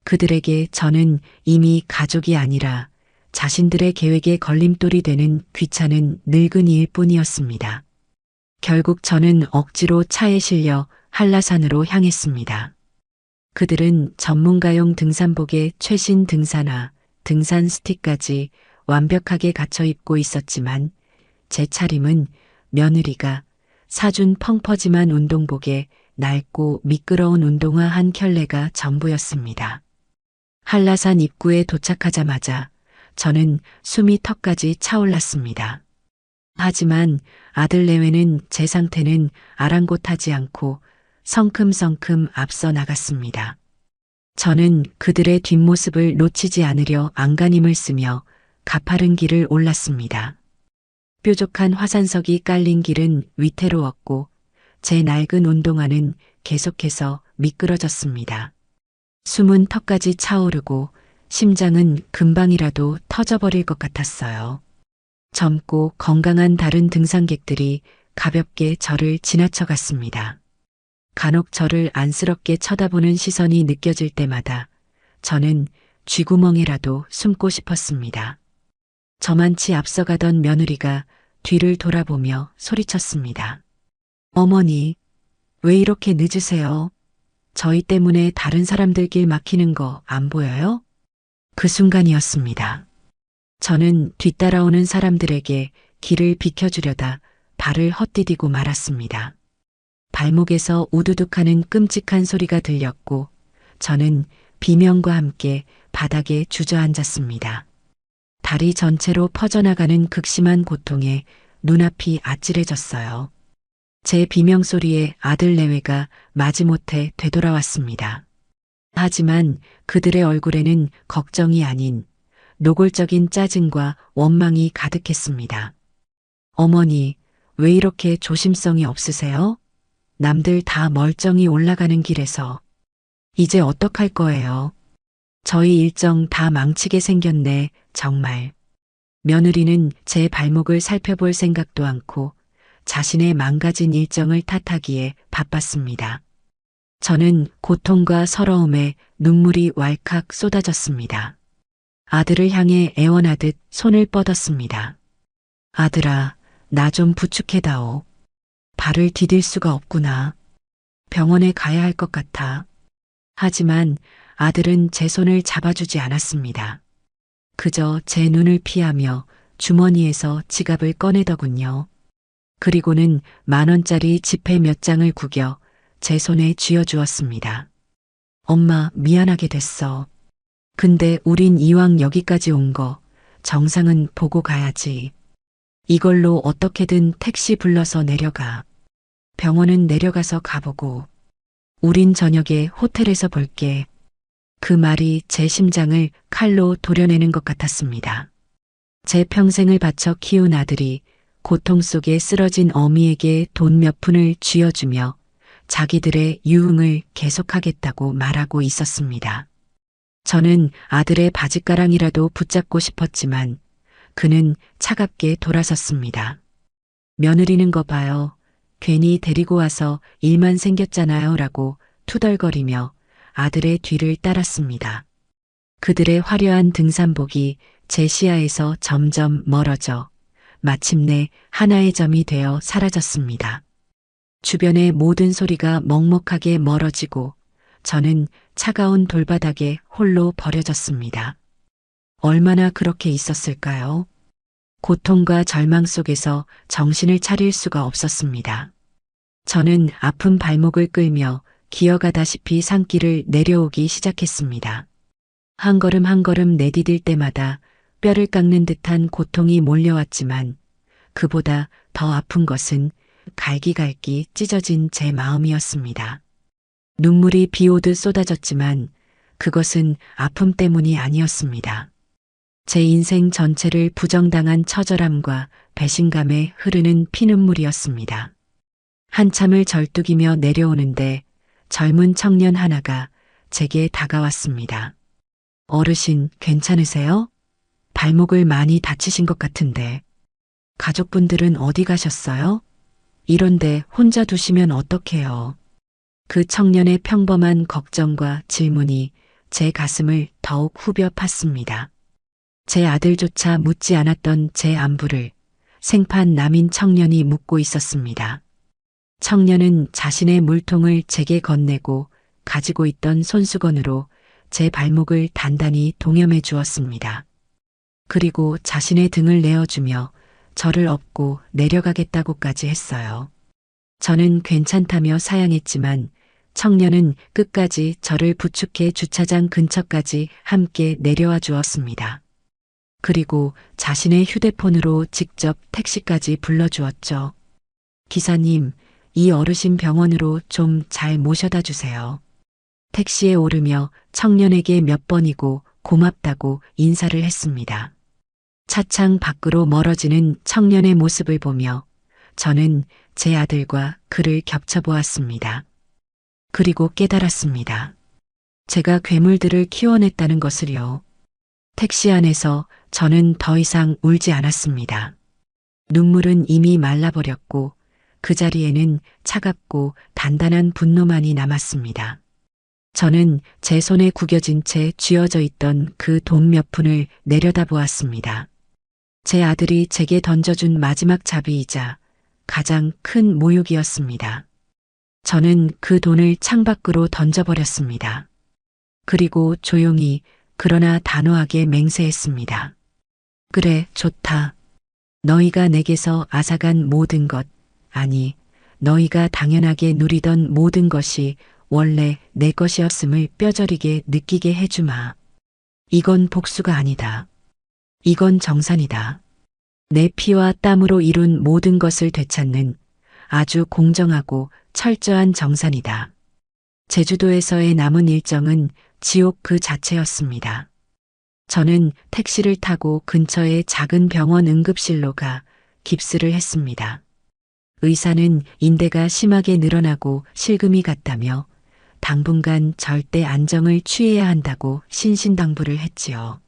그들에게 저는 이미 가족이 아니라 자신들의 계획에 걸림돌이 되는 귀찮은 늙은이일 뿐이었습니다. 결국 저는 억지로 차에 실려 한라산으로 향했습니다. 그들은 전문가용 등산복에 최신 등산화, 등산 스틱까지 완벽하게 갖춰 입고 있었지만 제 차림은 며느리가 사준 펑퍼짐한 운동복에 낡고 미끄러운 운동화 한 켤레가 전부였습니다. 한라산 입구에 도착하자마자 저는 숨이 턱까지 차올랐습니다. 하지만 아들 내외는 제 상태는 아랑곳하지 않고 성큼성큼 앞서 나갔습니다. 저는 그들의 뒷모습을 놓치지 않으려 안간힘을 쓰며 가파른 길을 올랐습니다. 뾰족한 화산석이 깔린 길은 위태로웠고 제 낡은 운동화는 계속해서 미끄러졌습니다. 숨은 턱까지 차오르고 심장은 금방이라도 터져버릴 것 같았어요. 젊고 건강한 다른 등산객들이 가볍게 저를 지나쳐갔습니다. 간혹 저를 안쓰럽게 쳐다보는 시선이 느껴질 때마다 저는 쥐구멍이라도 숨고 싶었습니다. 저만치 앞서가던 며느리가 뒤를 돌아보며 소리쳤습니다. 어머니, 왜 이렇게 늦으세요? 저희 때문에 다른 사람들 길 막히는 거 안 보여요? 그 순간이었습니다. 저는 뒤따라오는 사람들에게 길을 비켜주려다 발을 헛디디고 말았습니다. 발목에서 우두둑하는 끔찍한 소리가 들렸고 저는 비명과 함께 바닥에 주저앉았습니다. 다리 전체로 퍼져나가는 극심한 고통에 눈앞이 아찔해졌어요. 제 비명소리에 아들 내외가 마지못해 되돌아왔습니다. 하지만 그들의 얼굴에는 걱정이 아닌 노골적인 짜증과 원망이 가득했습니다. 어머니, 왜 이렇게 조심성이 없으세요? 남들 다 멀쩡히 올라가는 길에서 이제 어떡할 거예요? 저희 일정 다 망치게 생겼네, 정말. 며느리는 제 발목을 살펴볼 생각도 않고 자신의 망가진 일정을 탓하기에 바빴습니다. 저는 고통과 서러움에 눈물이 왈칵 쏟아졌습니다. 아들을 향해 애원하듯 손을 뻗었습니다. 아들아, 나 좀 부축해다오. 발을 디딜 수가 없구나. 병원에 가야 할 것 같아. 하지만 아들은 제 손을 잡아주지 않았습니다. 그저 제 눈을 피하며 주머니에서 지갑을 꺼내더군요. 그리고는 10,000원짜리 지폐 몇 장을 구겨 제 손에 쥐어주었습니다. 엄마, 미안하게 됐어. 근데 우린 이왕 여기까지 온 거 정상은 보고 가야지. 이걸로 어떻게든 택시 불러서 내려가. 병원은 내려가서 가보고. 우린 저녁에 호텔에서 볼게. 그 말이 제 심장을 칼로 도려내는 것 같았습니다. 제 평생을 바쳐 키운 아들이 고통 속에 쓰러진 어미에게 돈 몇 푼을 쥐어주며 자기들의 유흥을 계속하겠다고 말하고 있었습니다. 저는 아들의 바짓가랑이라도 붙잡고 싶었지만 그는 차갑게 돌아섰습니다. 며느리는 거 봐요. 괜히 데리고 와서 일만 생겼잖아요 라고 투덜거리며 아들의 뒤를 따랐습니다. 그들의 화려한 등산복이 제 시야에서 점점 멀어져 마침내 하나의 점이 되어 사라졌습니다. 주변의 모든 소리가 먹먹하게 멀어지고 저는 차가운 돌바닥에 홀로 버려졌습니다. 얼마나 그렇게 있었을까요? 고통과 절망 속에서 정신을 차릴 수가 없었습니다. 저는 아픈 발목을 끌며 기어가다시피 산길을 내려오기 시작했습니다. 한 걸음 한 걸음 내디딜 때마다 뼈를 깎는 듯한 고통이 몰려왔지만 그보다 더 아픈 것은 갈기갈기 찢어진 제 마음이었습니다. 눈물이 비 오듯 쏟아졌지만 그것은 아픔 때문이 아니었습니다. 제 인생 전체를 부정당한 처절함과 배신감에 흐르는 피눈물이었습니다. 한참을 절뚝이며 내려오는데 젊은 청년 하나가 제게 다가왔습니다. 어르신, 괜찮으세요? 발목을 많이 다치신 것 같은데. 가족분들은 어디 가셨어요? 이런데 혼자 두시면 어떡해요? 그 청년의 평범한 걱정과 질문이 제 가슴을 더욱 후벼 팠습니다. 제 아들조차 묻지 않았던 제 안부를 생판 남인 청년이 묻고 있었습니다. 청년은 자신의 물통을 제게 건네고 가지고 있던 손수건으로 제 발목을 단단히 동여매 주었습니다. 그리고 자신의 등을 내어주며 저를 업고 내려가겠다고까지 했어요. 저는 괜찮다며 사양했지만 청년은 끝까지 저를 부축해 주차장 근처까지 함께 내려와 주었습니다. 그리고 자신의 휴대폰으로 직접 택시까지 불러주었죠. 기사님, 이 어르신 병원으로 좀 잘 모셔다 주세요. 택시에 오르며 청년에게 몇 번이고 고맙다고 인사를 했습니다. 차창 밖으로 멀어지는 청년의 모습을 보며 저는 제 아들과 그를 겹쳐보았습니다. 그리고 깨달았습니다. 제가 괴물들을 키워냈다는 것을요. 택시 안에서 저는 더 이상 울지 않았습니다. 눈물은 이미 말라버렸고 그 자리에는 차갑고 단단한 분노만이 남았습니다. 저는 제 손에 구겨진 채 쥐어져 있던 그 돈 몇 푼을 내려다보았습니다. 제 아들이 제게 던져준 마지막 자비이자 가장 큰 모욕이었습니다. 저는 그 돈을 창밖으로 던져버렸습니다. 그리고 조용히 그러나 단호하게 맹세했습니다. 그래, 좋다. 너희가 내게서 앗아간 모든 것, 아니, 너희가 당연하게 누리던 모든 것이 원래 내 것이었음을 뼈저리게 느끼게 해주마. 이건 복수가 아니다. 이건 정산이다. 내 피와 땀으로 이룬 모든 것을 되찾는 아주 공정하고 철저한 정산이다. 제주도에서의 남은 일정은 지옥 그 자체였습니다. 저는 택시를 타고 근처의 작은 병원 응급실로 가 깁스를 했습니다. 의사는 인대가 심하게 늘어나고 실금이 갔다며 당분간 절대 안정을 취해야 한다고 신신당부를 했지요.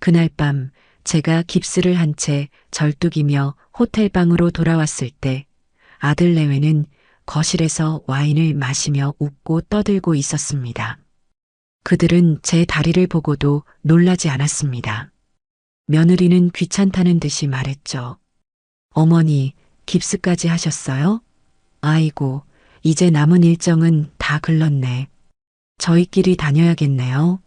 그날 밤 제가 깁스를 한 채 절뚝이며 호텔방으로 돌아왔을 때 아들 내외는 거실에서 와인을 마시며 웃고 떠들고 있었습니다. 그들은 제 다리를 보고도 놀라지 않았습니다. 며느리는 귀찮다는 듯이 말했죠. 어머니, 깁스까지 하셨어요? 아이고, 이제 남은 일정은 다 글렀네. 저희끼리 다녀야겠네요.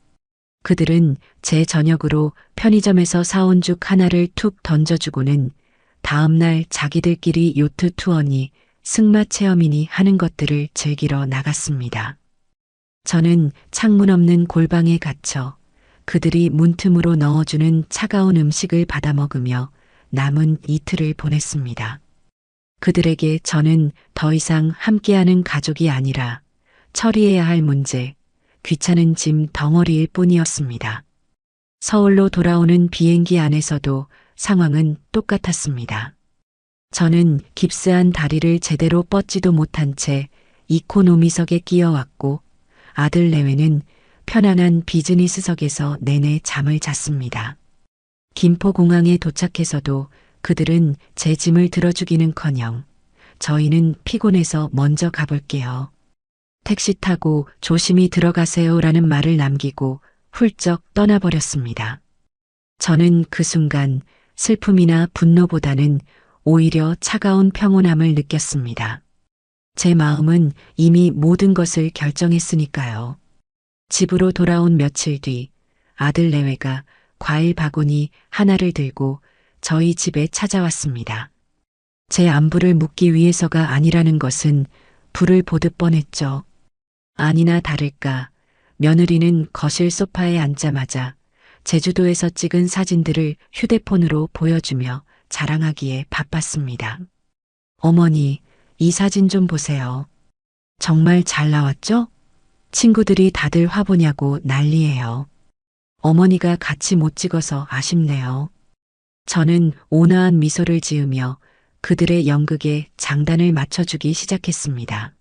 그들은 제 저녁으로 편의점에서 사온 죽 하나를 툭 던져주고는 다음날 자기들끼리 요트 투어니 승마 체험이니 하는 것들을 즐기러 나갔습니다. 저는 창문 없는 골방에 갇혀 그들이 문틈으로 넣어주는 차가운 음식을 받아 먹으며 남은 이틀을 보냈습니다. 그들에게 저는 더 이상 함께하는 가족이 아니라 처리해야 할 문제, 귀찮은 짐 덩어리일 뿐이었습니다. 서울로 돌아오는 비행기 안에서도 상황은 똑같았습니다. 저는 깁스한 다리를 제대로 뻗지도 못한 채 이코노미석에 끼어왔고 아들 내외는 편안한 비즈니스석에서 내내 잠을 잤습니다. 김포공항에 도착해서도 그들은 제 짐을 들어주기는커녕 저희는 피곤해서 먼저 가볼게요. 택시 타고 조심히 들어가세요라는 말을 남기고 훌쩍 떠나버렸습니다. 저는 그 순간 슬픔이나 분노보다는 오히려 차가운 평온함을 느꼈습니다. 제 마음은 이미 모든 것을 결정했으니까요. 집으로 돌아온 며칠 뒤 아들 내외가 과일 바구니 하나를 들고 저희 집에 찾아왔습니다. 제 안부를 묻기 위해서가 아니라는 것은 불을 보듯 뻔했죠. 아니나 다를까 며느리는 거실 소파에 앉자마자 제주도에서 찍은 사진들을 휴대폰으로 보여주며 자랑하기에 바빴습니다. 어머니, 이 사진 좀 보세요. 정말 잘 나왔죠? 친구들이 다들 화보냐고 난리예요. 어머니가 같이 못 찍어서 아쉽네요. 저는 온화한 미소를 지으며 그들의 연극에 장단을 맞춰주기 시작했습니다.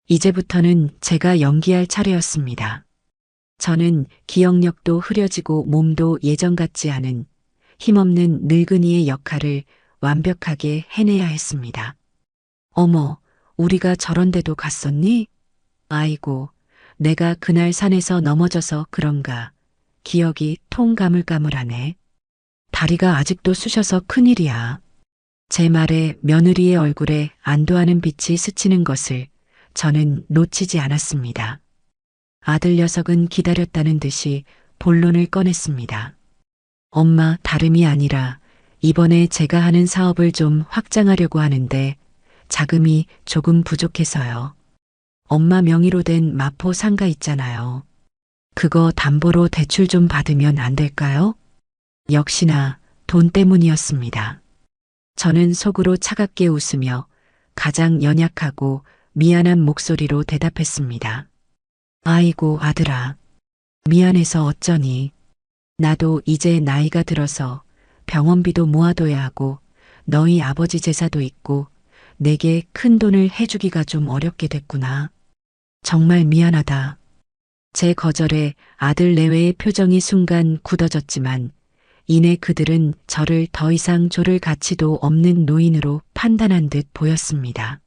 이제부터는 제가 연기할 차례였습니다. 저는 기억력도 흐려지고 몸도 예전 같지 않은 힘없는 늙은이의 역할을 완벽하게 해내야 했습니다. 어머, 우리가 저런 데도 갔었니? 아이고, 내가 그날 산에서 넘어져서 그런가. 기억이 통 가물가물하네. 다리가 아직도 쑤셔서 큰일이야. 제 말에 며느리의 얼굴에 안도하는 빛이 스치는 것을 저는 놓치지 않았습니다. 아들 녀석은 기다렸다는 듯이 본론을 꺼냈습니다. 엄마, 다름이 아니라 이번에 제가 하는 사업을 좀 확장하려고 하는데 자금이 조금 부족해서요. 엄마 명의로 된 마포 상가 있잖아요. 그거 담보로 대출 좀 받으면 안 될까요? 역시나 돈 때문이었습니다. 저는 속으로 차갑게 웃으며 가장 연약하고 미안한 목소리로 대답했습니다. 아이고, 아들아. 미안해서 어쩌니. 나도 이제 나이가 들어서 병원비도 모아둬야 하고 너희 아버지 제사도 있고 내게 큰 돈을 해주기가 좀 어렵게 됐구나. 정말 미안하다. 제 거절에 아들 내외의 표정이 순간 굳어졌지만 이내 그들은 저를 더 이상 조를 가치도 없는 노인으로 판단한 듯 보였습니다.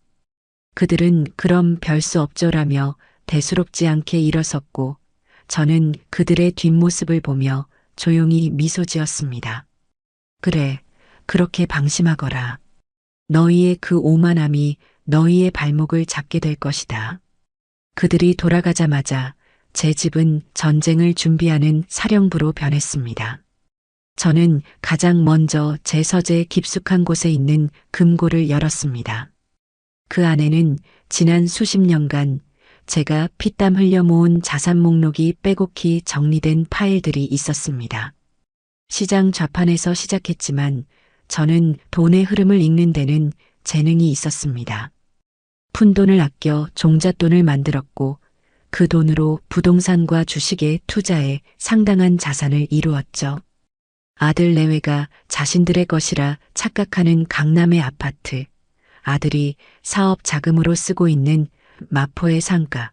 그들은 그럼 별 수 없죠라며 대수롭지 않게 일어섰고 저는 그들의 뒷모습을 보며 조용히 미소 지었습니다. 그래, 그렇게 방심하거라. 너희의 그 오만함이 너희의 발목을 잡게 될 것이다. 그들이 돌아가자마자 제 집은 전쟁을 준비하는 사령부로 변했습니다. 저는 가장 먼저 제 서재 깊숙한 곳에 있는 금고를 열었습니다. 그 안에는 지난 수십 년간 제가 피땀 흘려 모은 자산 목록이 빼곡히 정리된 파일들이 있었습니다. 시장 좌판에서 시작했지만 저는 돈의 흐름을 읽는 데는 재능이 있었습니다. 푼돈을 아껴 종잣돈을 만들었고 그 돈으로 부동산과 주식에 투자해 상당한 자산을 이루었죠. 아들 내외가 자신들의 것이라 착각하는 강남의 아파트, 아들이 사업 자금으로 쓰고 있는 마포의 상가,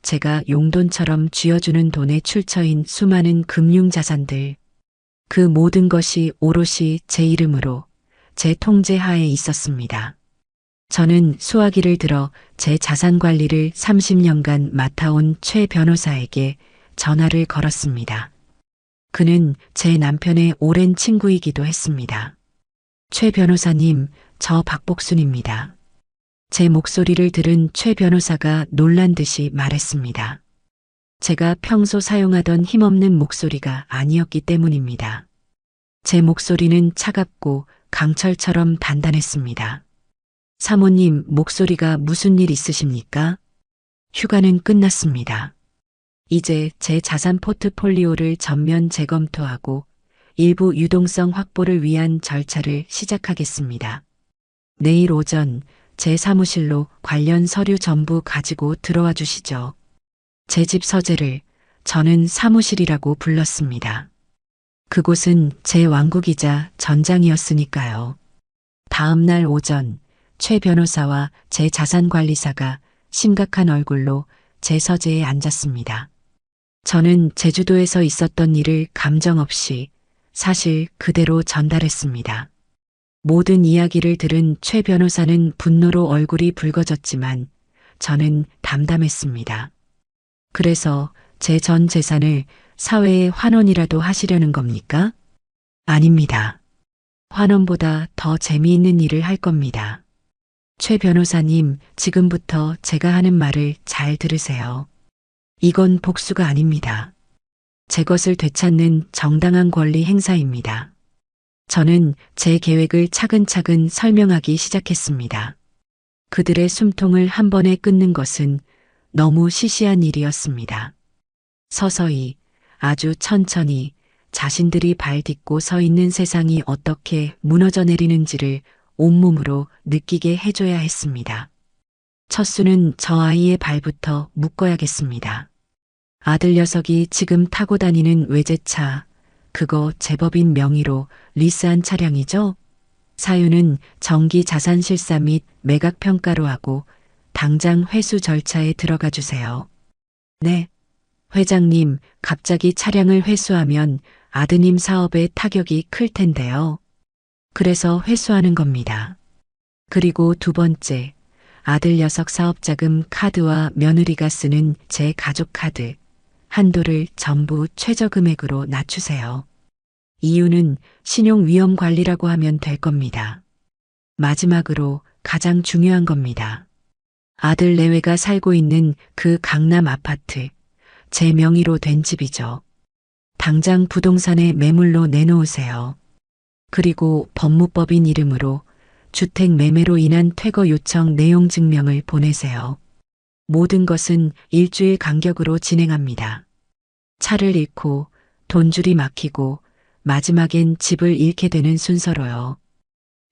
제가 용돈처럼 쥐어주는 돈에 출처인 수많은 금융자산들, 그 모든 것이 오롯이 제 이름으로 제 통제 하에 있었습니다. 저는 수화기를 들어 제 자산 관리를 30년간 맡아온 최 변호사에게 전화를 걸었습니다. 그는 제 남편의 오랜 친구이기도 했습니다. 최 변호사님, 저 박복순입니다. 제 목소리를 들은 최 변호사가 놀란 듯이 말했습니다. 제가 평소 사용하던 힘없는 목소리가 아니었기 때문입니다. 제 목소리는 차갑고 강철처럼 단단했습니다. 사모님, 목소리가 무슨 일 있으십니까? 휴가는 끝났습니다. 이제 제 자산 포트폴리오를 전면 재검토하고 일부 유동성 확보를 위한 절차를 시작하겠습니다. 내일 오전 제 사무실로 관련 서류 전부 가지고 들어와 주시죠. 제 집 서재를 저는 사무실이라고 불렀습니다. 그곳은 제 왕국이자 전장이었으니까요. 다음 날 오전 최 변호사와 제 자산관리사가 심각한 얼굴로 제 서재에 앉았습니다. 저는 제주도에서 있었던 일을 감정 없이 사실 그대로 전달했습니다. 모든 이야기를 들은 최 변호사는 분노로 얼굴이 붉어졌지만 저는 담담했습니다. 그래서 제 전 재산을 사회에 환원이라도 하시려는 겁니까? 아닙니다. 환원보다 더 재미있는 일을 할 겁니다. 최 변호사님, 지금부터 제가 하는 말을 잘 들으세요. 이건 복수가 아닙니다. 제 것을 되찾는 정당한 권리 행사입니다. 저는 제 계획을 차근차근 설명하기 시작했습니다. 그들의 숨통을 한 번에 끊는 것은 너무 시시한 일이었습니다. 서서히, 아주 천천히 자신들이 발 딛고 서 있는 세상이 어떻게 무너져 내리는지를 온몸으로 느끼게 해줘야 했습니다. 첫 수는 저 아이의 발부터 묶어야겠습니다. 아들 녀석이 지금 타고 다니는 외제차, 그거 제법인 명의로 리스한 차량이죠? 사유는 정기 자산 실사 및 매각 평가로 하고 당장 회수 절차에 들어가 주세요. 네. 회장님, 갑자기 차량을 회수하면 아드님 사업에 타격이 클 텐데요. 그래서 회수하는 겁니다. 그리고 두 번째, 아들 녀석 사업자금 카드와 며느리가 쓰는 제 가족 카드, 한도를 전부 최저금액으로 낮추세요. 이유는 신용위험 관리라고 하면 될 겁니다. 마지막으로 가장 중요한 겁니다. 아들 내외가 살고 있는 그 강남 아파트, 제 명의로 된 집이죠. 당장 부동산에 매물로 내놓으세요. 그리고 법무법인 이름으로 주택 매매로 인한 퇴거 요청 내용 증명을 보내세요. 모든 것은 일주일 간격으로 진행합니다. 차를 잃고 돈줄이 막히고 마지막엔 집을 잃게 되는 순서로요.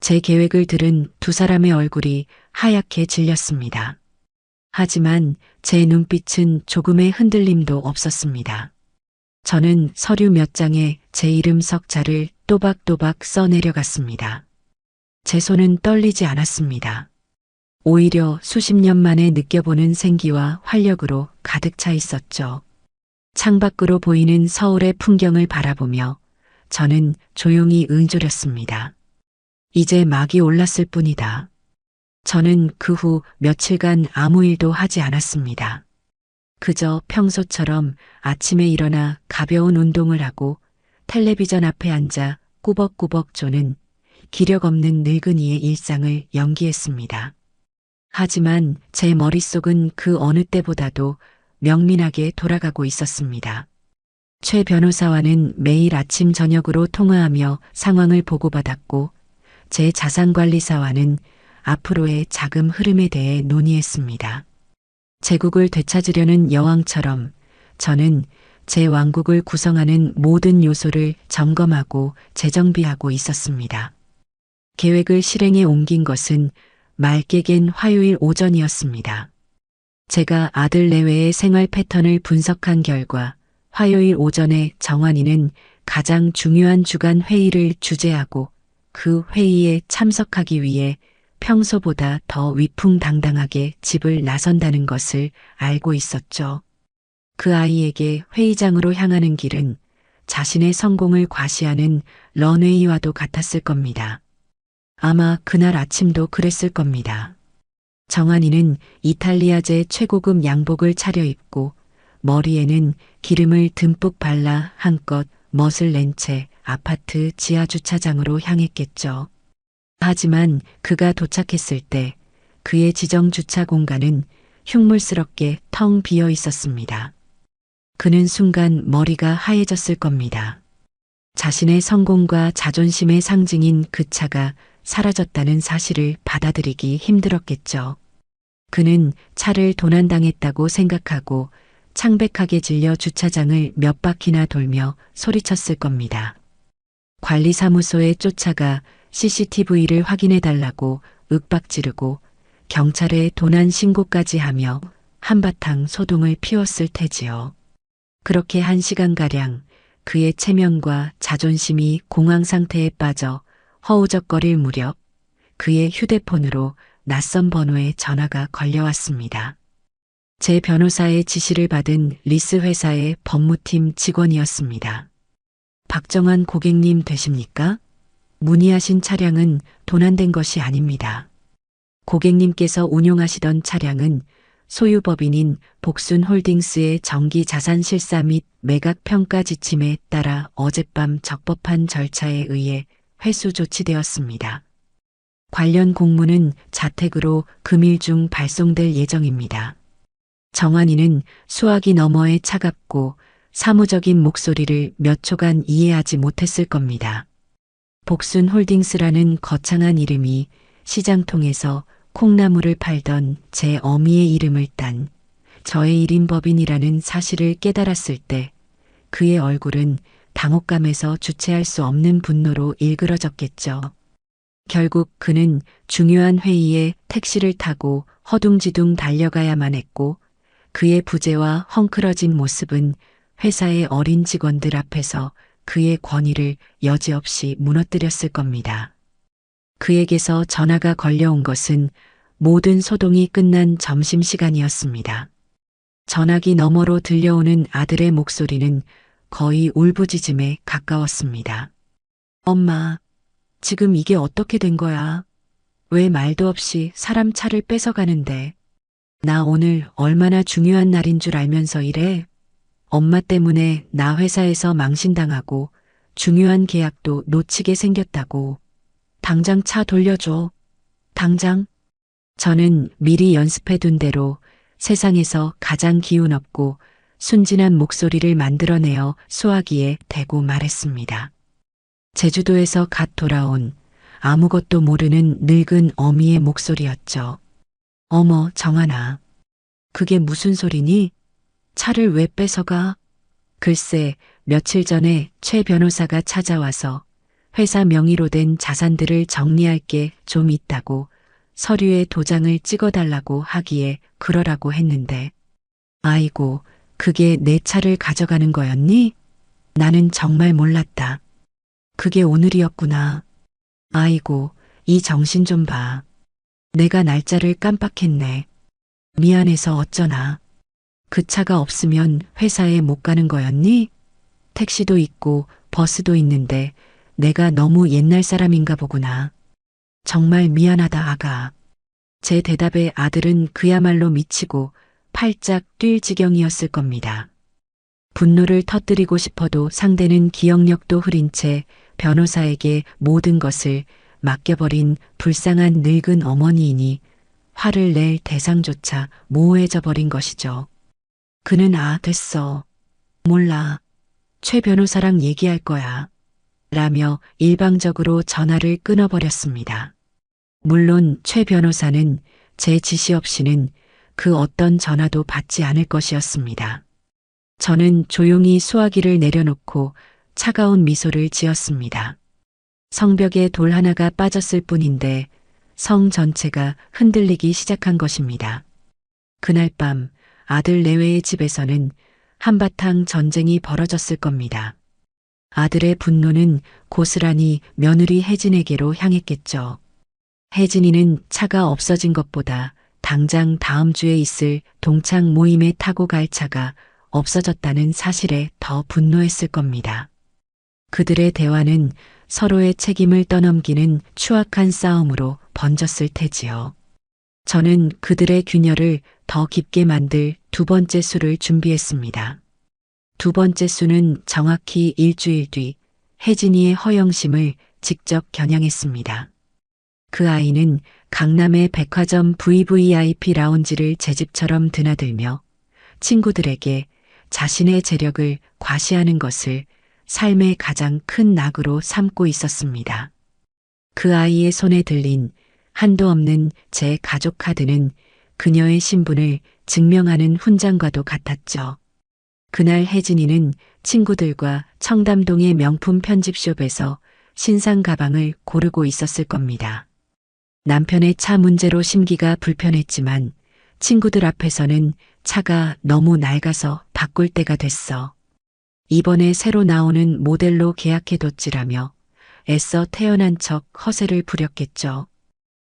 제 계획을 들은 두 사람의 얼굴이 하얗게 질렸습니다. 하지만 제 눈빛은 조금의 흔들림도 없었습니다. 저는 서류 몇 장에 제 이름 석자를 또박또박 써내려갔습니다. 제 손은 떨리지 않았습니다. 오히려 수십 년 만에 느껴보는 생기와 활력으로 가득 차 있었죠. 창밖으로 보이는 서울의 풍경을 바라보며 저는 조용히 응조렸습니다. 이제 막이 올랐을 뿐이다. 저는 그 후 며칠간 아무 일도 하지 않았습니다. 그저 평소처럼 아침에 일어나 가벼운 운동을 하고 텔레비전 앞에 앉아 꾸벅꾸벅 조는 기력 없는 늙은이의 일상을 연기했습니다. 하지만 제 머릿속은 그 어느 때보다도 명민하게 돌아가고 있었습니다. 최 변호사와는 매일 아침 저녁으로 통화하며 상황을 보고받았고 제 자산관리사와는 앞으로의 자금 흐름에 대해 논의했습니다. 제국을 되찾으려는 여왕처럼 저는 제 왕국을 구성하는 모든 요소를 점검하고 재정비하고 있었습니다. 계획을 실행에 옮긴 것은 맑게 갠 화요일 오전이었습니다. 제가 아들 내외의 생활 패턴을 분석한 결과 화요일 오전에 정환이는 가장 중요한 주간 회의를 주재하고 그 회의에 참석하기 위해 평소보다 더 위풍당당하게 집을 나선다는 것을 알고 있었죠. 그 아이에게 회의장으로 향하는 길은 자신의 성공을 과시하는 런웨이와도 같았을 겁니다. 아마 그날 아침도 그랬을 겁니다. 정한이는 이탈리아제 최고급 양복을 차려입고 머리에는 기름을 듬뿍 발라 한껏 멋을 낸 채 아파트 지하 주차장으로 향했겠죠. 하지만 그가 도착했을 때 그의 지정 주차 공간은 흉물스럽게 텅 비어 있었습니다. 그는 순간 머리가 하얘졌을 겁니다. 자신의 성공과 자존심의 상징인 그 차가 사라졌다는 사실을 받아들이기 힘들었겠죠. 그는 차를 도난당했다고 생각하고 창백하게 질려 주차장을 몇 바퀴나 돌며 소리쳤을 겁니다. 관리사무소에 쫓아가 CCTV를 확인해달라고 윽박지르고 경찰에 도난 신고까지 하며 한바탕 소동을 피웠을 테지요. 그렇게 1시간가량 그의 체면과 자존심이 공황 상태에 빠져 허우적거릴 무렵 그의 휴대폰으로 낯선 번호의 전화가 걸려왔습니다. 제 변호사의 지시를 받은 리스 회사의 법무팀 직원이었습니다. 박정환 고객님 되십니까? 문의하신 차량은 도난된 것이 아닙니다. 고객님께서 운용하시던 차량은 소유법인인 복순홀딩스의 정기자산실사 및 매각평가 지침에 따라 어젯밤 적법한 절차에 의해 회수 조치되었습니다. 관련 공문은 자택으로 금일 중 발송될 예정입니다. 정환이는 수화기 너머의 차갑고 사무적인 목소리를 몇 초간 이해하지 못했을 겁니다. 복순홀딩스라는 거창한 이름이 시장통에서 콩나물을 팔던 제 어미의 이름을 딴 저의 1인 법인이라는 사실을 깨달았을 때 그의 얼굴은 당혹감에서 주체할 수 없는 분노로 일그러졌겠죠. 결국 그는 중요한 회의에 택시를 타고 허둥지둥 달려가야만 했고 그의 부재와 헝클어진 모습은 회사의 어린 직원들 앞에서 그의 권위를 여지없이 무너뜨렸을 겁니다. 그에게서 전화가 걸려온 것은 모든 소동이 끝난 점심시간이었습니다. 전화기 너머로 들려오는 아들의 목소리는 거의 울부짖음에 가까웠습니다. 엄마, 지금 이게 어떻게 된 거야? 왜 말도 없이 사람 차를 뺏어가는데? 나 오늘 얼마나 중요한 날인 줄 알면서 이래? 엄마 때문에 나 회사에서 망신당하고 중요한 계약도 놓치게 생겼다고. 당장 차 돌려줘. 당장. 저는 미리 연습해둔 대로 세상에서 가장 기운 없고 순진한 목소리를 만들어내어 수화기에 대고 말했습니다. 제주도에서 갓 돌아온 아무것도 모르는 늙은 어미의 목소리였죠. 어머, 정하나. 그게 무슨 소리니? 차를 왜 뺏어가? 글쎄, 며칠 전에 최 변호사가 찾아와서 회사 명의로 된 자산들을 정리할 게 좀 있다고 서류에 도장을 찍어달라고 하기에 그러라고 했는데, 아이고, 그게 내 차를 가져가는 거였니? 나는 정말 몰랐다. 그게 오늘이었구나. 아이고, 이 정신 좀 봐. 내가 날짜를 깜빡했네. 미안해서 어쩌나. 그 차가 없으면 회사에 못 가는 거였니? 택시도 있고 버스도 있는데 내가 너무 옛날 사람인가 보구나. 정말 미안하다, 아가. 제 대답에 아들은 그야말로 미치고 팔짝 뛸 지경이었을 겁니다. 분노를 터뜨리고 싶어도 상대는 기억력도 흐린 채 변호사에게 모든 것을 맡겨버린 불쌍한 늙은 어머니이니 화를 낼 대상조차 모호해져 버린 것이죠. 그는 됐어. 몰라. 최 변호사랑 얘기할 거야. 라며 일방적으로 전화를 끊어버렸습니다. 물론 최 변호사는 제 지시 없이는 그 어떤 전화도 받지 않을 것이었습니다. 저는 조용히 수화기를 내려놓고 차가운 미소를 지었습니다. 성벽에 돌 하나가 빠졌을 뿐인데 성 전체가 흔들리기 시작한 것입니다. 그날 밤 아들 내외의 집에서는 한바탕 전쟁이 벌어졌을 겁니다. 아들의 분노는 고스란히 며느리 혜진에게로 향했겠죠. 혜진이는 차가 없어진 것보다 당장 다음 주에 있을 동창 모임에 타고 갈 차가 없어졌다는 사실에 더 분노했을 겁니다. 그들의 대화는 서로의 책임을 떠넘기는 추악한 싸움으로 번졌을 테지요. 저는 그들의 균열을 더 깊게 만들 두 번째 수를 준비했습니다. 두 번째 수는 정확히 일주일 뒤 혜진이의 허영심을 직접 겨냥했습니다. 그 아이는 강남의 백화점 VVIP 라운지를 제 집처럼 드나들며 친구들에게 자신의 재력을 과시하는 것을 삶의 가장 큰 낙으로 삼고 있었습니다. 그 아이의 손에 들린 한도 없는 제 가족 카드는 그녀의 신분을 증명하는 훈장과도 같았죠. 그날 혜진이는 친구들과 청담동의 명품 편집숍에서 신상 가방을 고르고 있었을 겁니다. 남편의 차 문제로 심기가 불편했지만 친구들 앞에서는 차가 너무 낡아서 바꿀 때가 됐어. 이번에 새로 나오는 모델로 계약해뒀지라며 애써 태어난 척 허세를 부렸겠죠.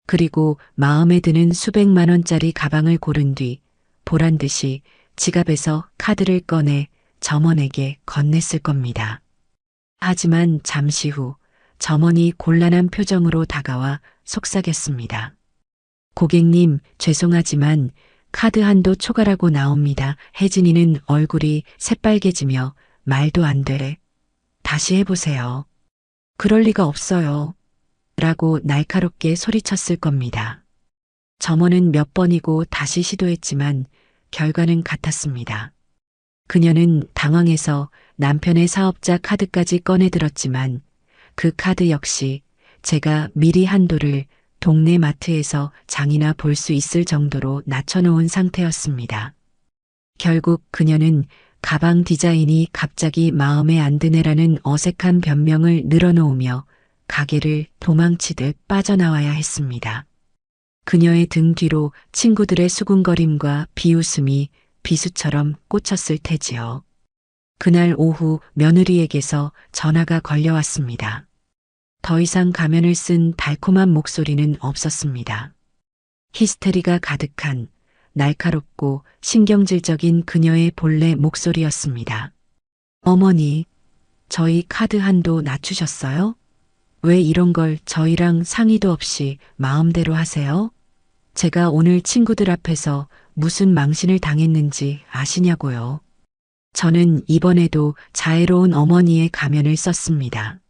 그리고 마음에 드는 수백만 원짜리 가방을 고른 뒤 보란 듯이 지갑에서 카드를 꺼내 점원에게 건넸을 겁니다. 하지만 잠시 후 점원이 곤란한 표정으로 다가와 속삭였습니다. 고객님, 죄송하지만 카드 한도 초과라고 나옵니다. 혜진이는 얼굴이 새빨개지며 말도 안 돼. 다시 해보세요. 그럴 리가 없어요. 라고 날카롭게 소리쳤을 겁니다. 점원은 몇 번이고 다시 시도했지만 결과는 같았습니다. 그녀는 당황해서 남편의 사업자 카드까지 꺼내들었지만 그 카드 역시 제가 미리 한도를 동네 마트에서 장이나 볼 수 있을 정도로 낮춰놓은 상태였습니다. 결국 그녀는 가방 디자인이 갑자기 마음에 안 드네라는 어색한 변명을 늘어놓으며 가게를 도망치듯 빠져나와야 했습니다. 그녀의 등 뒤로 친구들의 수군거림과 비웃음이 비수처럼 꽂혔을 테지요. 그날 오후 며느리에게서 전화가 걸려왔습니다. 더 이상 가면을 쓴 달콤한 목소리는 없었습니다. 히스테리가 가득한 날카롭고 신경질적인 그녀의 본래 목소리였습니다. 어머니, 저희 카드 한도 낮추셨어요? 왜 이런 걸 저희랑 상의도 없이 마음대로 하세요? 제가 오늘 친구들 앞에서 무슨 망신을 당했는지 아시냐고요. 저는 이번에도 자애로운 어머니의 가면을 썼습니다.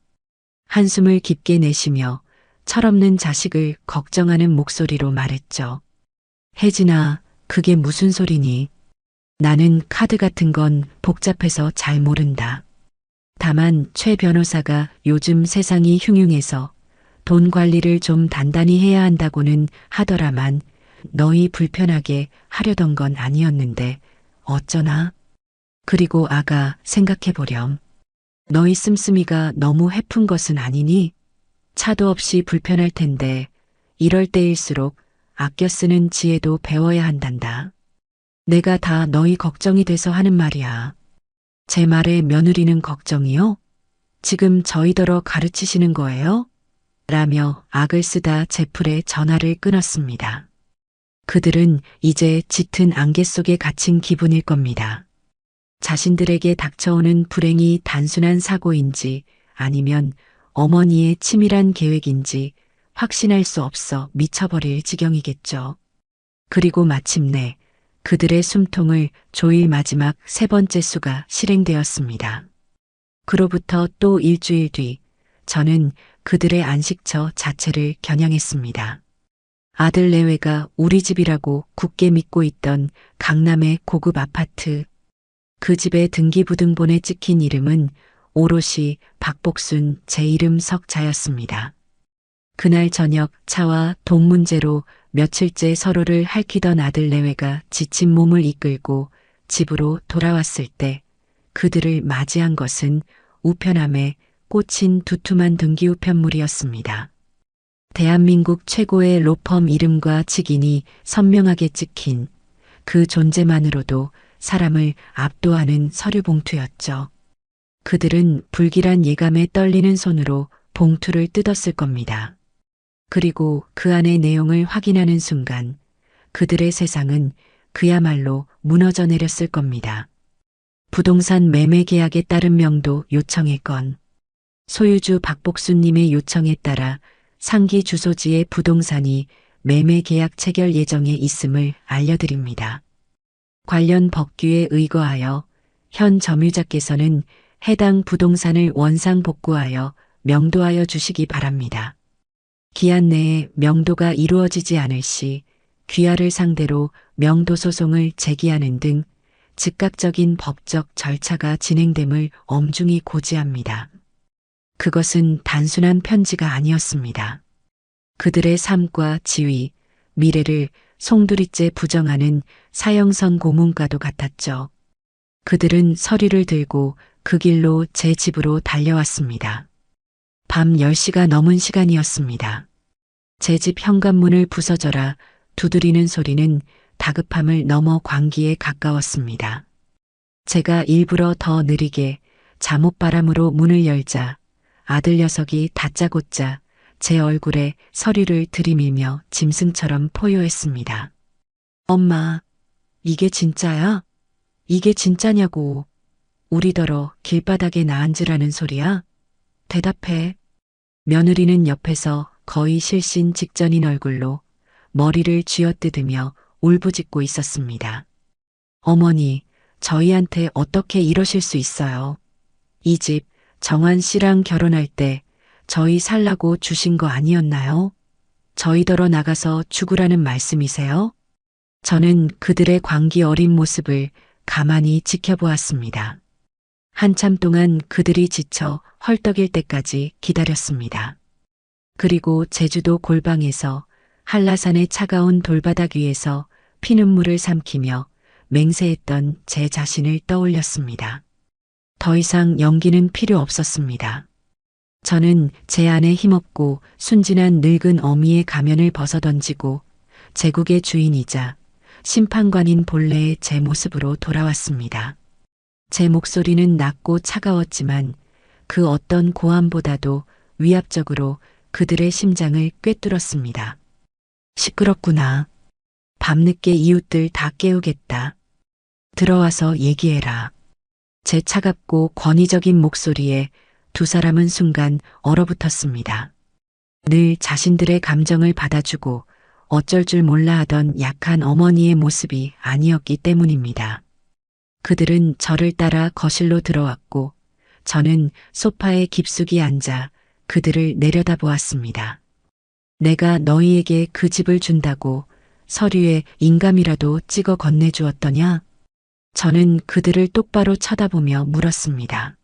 한숨을 깊게 내쉬며 철없는 자식을 걱정하는 목소리로 말했죠. 혜진아, 그게 무슨 소리니? 나는 카드 같은 건 복잡해서 잘 모른다. 다만 최 변호사가 요즘 세상이 흉흉해서 돈 관리를 좀 단단히 해야 한다고는 하더라만 너희 불편하게 하려던 건 아니었는데 어쩌나? 그리고 아가 생각해보렴. 너희 씀씀이가 너무 해픈 것은 아니니? 차도 없이 불편할 텐데 이럴 때일수록 아껴 쓰는 지혜도 배워야 한단다. 내가 다 너희 걱정이 돼서 하는 말이야. 제 말에 며느리는 걱정이요? 지금 저희더러 가르치시는 거예요? 라며 악을 쓰다 제풀에 전화를 끊었습니다. 그들은 이제 짙은 안개 속에 갇힌 기분일 겁니다. 자신들에게 닥쳐오는 불행이 단순한 사고인지 아니면 어머니의 치밀한 계획인지 확신할 수 없어 미쳐버릴 지경이겠죠. 그리고 마침내 그들의 숨통을 조일 마지막 세 번째 수가 실행되었습니다. 그로부터 또 일주일 뒤 저는 그들의 안식처 자체를 겨냥했습니다. 아들 내외가 우리 집이라고 굳게 믿고 있던 강남의 고급 아파트. 그 집의 등기부등본에 찍힌 이름은 오롯이 박복순 제 이름 석자였습니다. 그날 저녁 차와 돈 문제로 며칠째 서로를 핥히던 아들 내외가 지친 몸을 이끌고 집으로 돌아왔을 때 그들을 맞이한 것은 우편함에 꽂힌 두툼한 등기우편물이었습니다. 대한민국 최고의 로펌 이름과 직인이 선명하게 찍힌 그 존재만으로도 사람을 압도하는 서류 봉투였죠. 그들은 불길한 예감에 떨리는 손으로 봉투를 뜯었을 겁니다. 그리고 그 안의 내용을 확인하는 순간 그들의 세상은 그야말로 무너져 내렸을 겁니다. 부동산 매매 계약에 따른 명도 요청의 건, 소유주 박복순님의 요청에 따라 상기 주소지의 부동산이 매매 계약 체결 예정에 있음을 알려드립니다. 관련 법규에 의거하여 현 점유자께서는 해당 부동산을 원상 복구하여 명도하여 주시기 바랍니다. 기한 내에 명도가 이루어지지 않을 시 귀하를 상대로 명도 소송을 제기하는 등 즉각적인 법적 절차가 진행됨을 엄중히 고지합니다. 그것은 단순한 편지가 아니었습니다. 그들의 삶과 지위, 미래를 송두리째 부정하는 사형선 고문과도 같았죠. 그들은 서류를 들고 그 길로 제 집으로 달려왔습니다. 밤 10시가 넘은 시간이었습니다. 제 집 현관문을 부서져라 두드리는 소리는 다급함을 넘어 광기에 가까웠습니다. 제가 일부러 더 느리게 잠옷바람으로 문을 열자 아들 녀석이 다짜고짜 제 얼굴에 서류를 들이밀며 짐승처럼 포효했습니다. 엄마, 이게 진짜야? 이게 진짜냐고. 우리더러 길바닥에 나앉으라는 소리야? 대답해. 며느리는 옆에서 거의 실신 직전인 얼굴로 머리를 쥐어뜯으며 울부짖고 있었습니다. 어머니, 저희한테 어떻게 이러실 수 있어요? 이 집 정한 씨랑 결혼할 때 저희 살라고 주신 거 아니었나요? 저희더러 나가서 죽으라는 말씀이세요? 저는 그들의 광기 어린 모습을 가만히 지켜보았습니다. 한참 동안 그들이 지쳐 헐떡일 때까지 기다렸습니다. 그리고 제주도 골방에서 한라산의 차가운 돌바닥 위에서 피눈물을 삼키며 맹세했던 제 자신을 떠올렸습니다. 더 이상 연기는 필요 없었습니다. 저는 제 안에 힘없고 순진한 늙은 어미의 가면을 벗어던지고 제국의 주인이자 심판관인 본래의 제 모습으로 돌아왔습니다. 제 목소리는 낮고 차가웠지만 그 어떤 고함보다도 위압적으로 그들의 심장을 꿰뚫었습니다. 시끄럽구나. 밤늦게 이웃들 다 깨우겠다. 들어와서 얘기해라. 제 차갑고 권위적인 목소리에 두 사람은 순간 얼어붙었습니다. 늘 자신들의 감정을 받아주고 어쩔 줄 몰라 하던 약한 어머니의 모습이 아니었기 때문입니다. 그들은 저를 따라 거실로 들어왔고 저는 소파에 깊숙이 앉아 그들을 내려다보았습니다. 내가 너희에게 그 집을 준다고 서류에 인감이라도 찍어 건네주었더냐? 저는 그들을 똑바로 쳐다보며 물었습니다.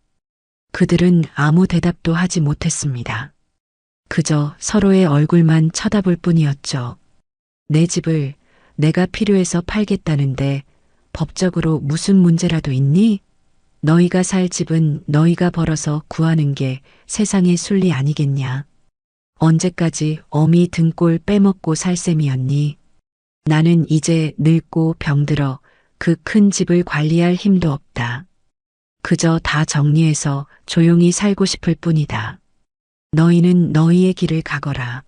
그들은 아무 대답도 하지 못했습니다. 그저 서로의 얼굴만 쳐다볼 뿐이었죠. 내 집을 내가 필요해서 팔겠다는데 법적으로 무슨 문제라도 있니? 너희가 살 집은 너희가 벌어서 구하는 게 세상의 순리 아니겠냐. 언제까지 어미 등골 빼먹고 살 셈이었니? 나는 이제 늙고 병들어 그 큰 집을 관리할 힘도 없다. 그저 다 정리해서 조용히 살고 싶을 뿐이다. 너희는 너희의 길을 가거라.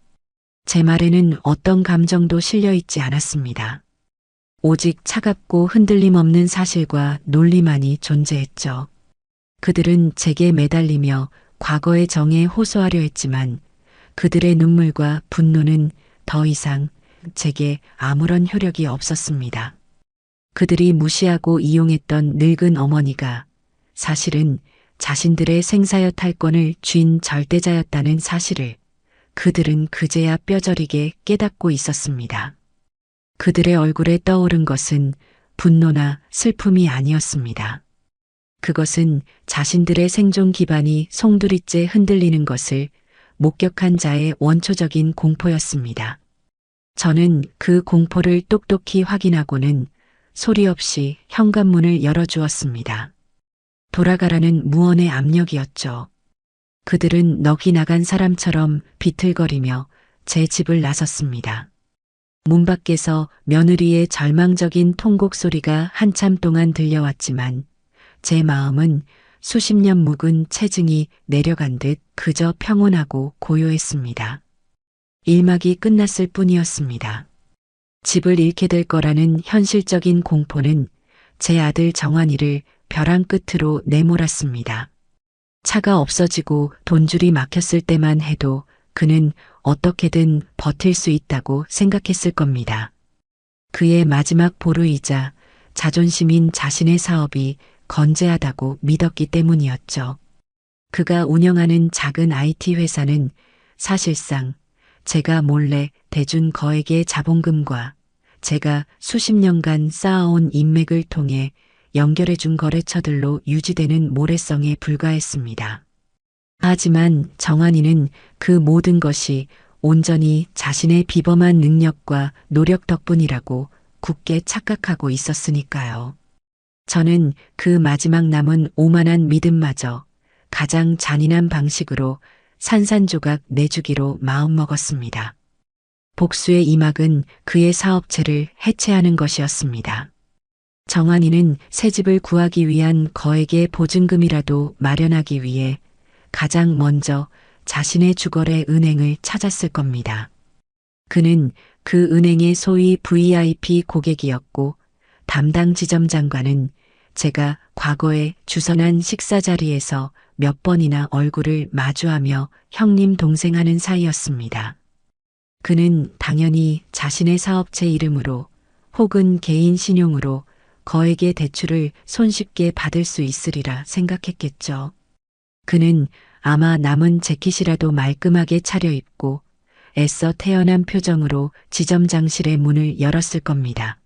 제 말에는 어떤 감정도 실려 있지 않았습니다. 오직 차갑고 흔들림 없는 사실과 논리만이 존재했죠. 그들은 제게 매달리며 과거의 정에 호소하려 했지만 그들의 눈물과 분노는 더 이상 제게 아무런 효력이 없었습니다. 그들이 무시하고 이용했던 늙은 어머니가 사실은 자신들의 생사여 탈권을 쥔 절대자였다는 사실을 그들은 그제야 뼈저리게 깨닫고 있었습니다. 그들의 얼굴에 떠오른 것은 분노나 슬픔이 아니었습니다. 그것은 자신들의 생존 기반이 송두리째 흔들리는 것을 목격한 자의 원초적인 공포였습니다. 저는 그 공포를 똑똑히 확인하고는 소리 없이 현관문을 열어주었습니다. 돌아가라는 무언의 압력이었죠. 그들은 넋이 나간 사람처럼 비틀거리며 제 집을 나섰습니다. 문 밖에서 며느리의 절망적인 통곡 소리가 한참 동안 들려왔지만 제 마음은 수십 년 묵은 체증이 내려간 듯 그저 평온하고 고요했습니다. 일막이 끝났을 뿐이었습니다. 집을 잃게 될 거라는 현실적인 공포는 제 아들 정환이를 벼랑 끝으로 내몰았습니다. 차가 없어지고 돈줄이 막혔을 때만 해도 그는 어떻게든 버틸 수 있다고 생각했을 겁니다. 그의 마지막 보루이자 자존심인 자신의 사업이 건재하다고 믿었기 때문이었죠. 그가 운영하는 작은 IT 회사는 사실상 제가 몰래 대준 거액의 자본금과 제가 수십 년간 쌓아온 인맥을 통해 연결해준 거래처들로 유지되는 모래성에 불과했습니다. 하지만 정환이는 그 모든 것이 온전히 자신의 비범한 능력과 노력 덕분이라고 굳게 착각하고 있었으니까요. 저는 그 마지막 남은 오만한 믿음마저 가장 잔인한 방식으로 산산조각 내주기로 마음먹었습니다. 복수의 이막은 그의 사업체를 해체하는 것이었습니다. 정환이는 새 집을 구하기 위한 거액의 보증금이라도 마련하기 위해 가장 먼저 자신의 주거래 은행을 찾았을 겁니다. 그는 그 은행의 소위 VIP 고객이었고 담당 지점장과는 제가 과거에 주선한 식사 자리에서 몇 번이나 얼굴을 마주하며 형님 동생 하는 사이였습니다. 그는 당연히 자신의 사업체 이름으로 혹은 개인 신용으로 거액의 대출을 손쉽게 받을 수 있으리라 생각했겠죠. 그는 아마 남은 재킷이라도 말끔하게 차려입고 애써 태연한 표정으로 지점장실의 문을 열었을 겁니다.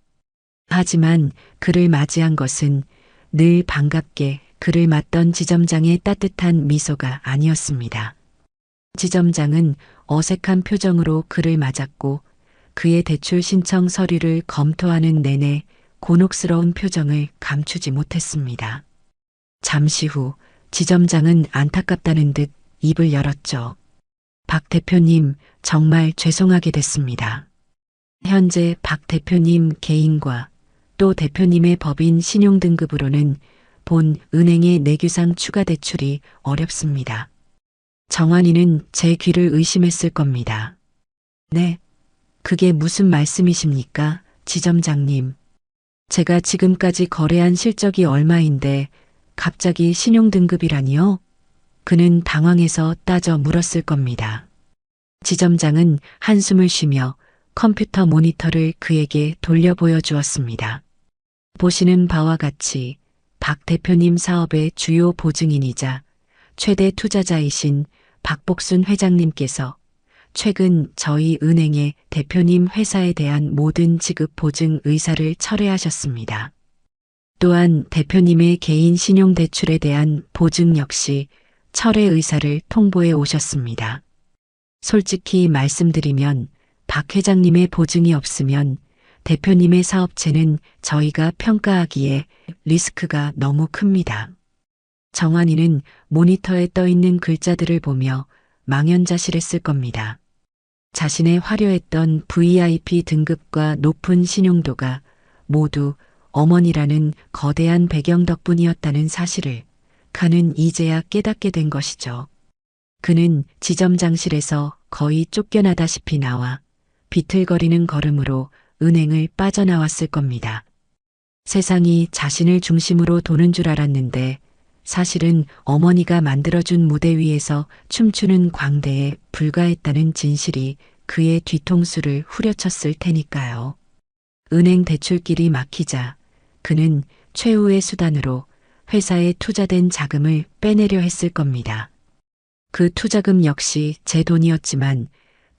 하지만 그를 맞이한 것은 늘 반갑게 그를 맞던 지점장의 따뜻한 미소가 아니었습니다. 지점장은 어색한 표정으로 그를 맞았고 그의 대출 신청 서류를 검토하는 내내 곤혹스러운 표정을 감추지 못했습니다. 잠시 후 지점장은 안타깝다는 듯 입을 열었죠. 박 대표님, 정말 죄송하게 됐습니다. 현재 박 대표님 개인과 또 대표님의 법인 신용등급으로는 본 은행의 내규상 추가 대출이 어렵습니다. 정환이는 제 귀를 의심했을 겁니다. 네, 그게 무슨 말씀이십니까, 지점장님. 제가 지금까지 거래한 실적이 얼마인데 갑자기 신용등급이라니요? 그는 당황해서 따져 물었을 겁니다. 지점장은 한숨을 쉬며 컴퓨터 모니터를 그에게 돌려 보여주었습니다. 보시는 바와 같이 박 대표님 사업의 주요 보증인이자 최대 투자자이신 박복순 회장님께서 최근 저희 은행의 대표님 회사에 대한 모든 지급 보증 의사를 철회하셨습니다. 또한 대표님의 개인 신용대출에 대한 보증 역시 철회 의사를 통보해 오셨습니다. 솔직히 말씀드리면 박 회장님의 보증이 없으면 대표님의 사업체는 저희가 평가하기에 리스크가 너무 큽니다. 정환이는 모니터에 떠 있는 글자들을 보며 망연자실했을 겁니다. 자신의 화려했던 VIP 등급과 높은 신용도가 모두 어머니라는 거대한 배경 덕분이었다는 사실을 그는 이제야 깨닫게 된 것이죠. 그는 지점장실에서 거의 쫓겨나다시피 나와 비틀거리는 걸음으로 은행을 빠져나왔을 겁니다. 세상이 자신을 중심으로 도는 줄 알았는데 사실은 어머니가 만들어준 무대 위에서 춤추는 광대에 불과했다는 진실이 그의 뒤통수를 후려쳤을 테니까요. 은행 대출길이 막히자 그는 최후의 수단으로 회사에 투자된 자금을 빼내려 했을 겁니다. 그 투자금 역시 제 돈이었지만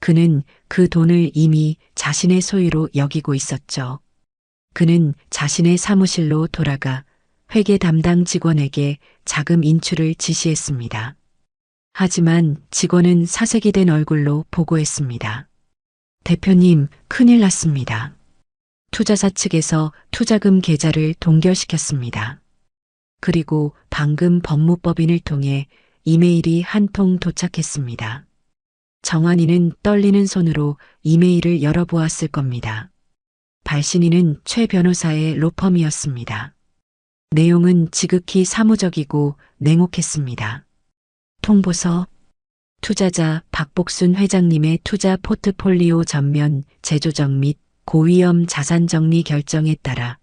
그는 그 돈을 이미 자신의 소유로 여기고 있었죠. 그는 자신의 사무실로 돌아가 회계 담당 직원에게 자금 인출을 지시했습니다. 하지만 직원은 사색이 된 얼굴로 보고했습니다. 대표님, 큰일 났습니다. 투자사 측에서 투자금 계좌를 동결시켰습니다. 그리고 방금 법무법인을 통해 이메일이 한 통 도착했습니다. 정환이는 떨리는 손으로 이메일을 열어보았을 겁니다. 발신인은 최 변호사의 로펌이었습니다. 내용은 지극히 사무적이고 냉혹했습니다. 통보서, 투자자 박복순 회장님의 투자 포트폴리오 전면 재조정 및 고위험 자산 정리 결정에 따라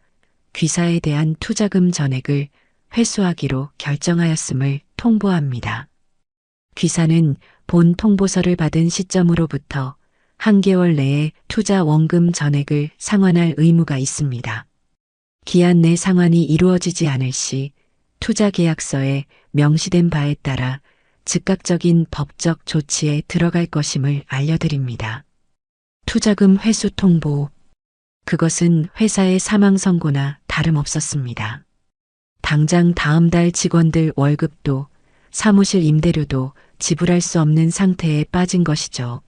귀사에 대한 투자금 전액을 회수하기로 결정하였음을 통보합니다. 귀사는 본 통보서를 받은 시점으로부터 한 개월 내에 투자 원금 전액을 상환할 의무가 있습니다. 기한 내 상환이 이루어지지 않을 시 투자 계약서에 명시된 바에 따라 즉각적인 법적 조치에 들어갈 것임을 알려드립니다. 투자금 회수 통보. 그것은 회사의 사망 선고나 다름없었습니다. 당장 다음 달 직원들 월급도 사무실 임대료도 지불할 수 없는 상태에 빠진 것이죠.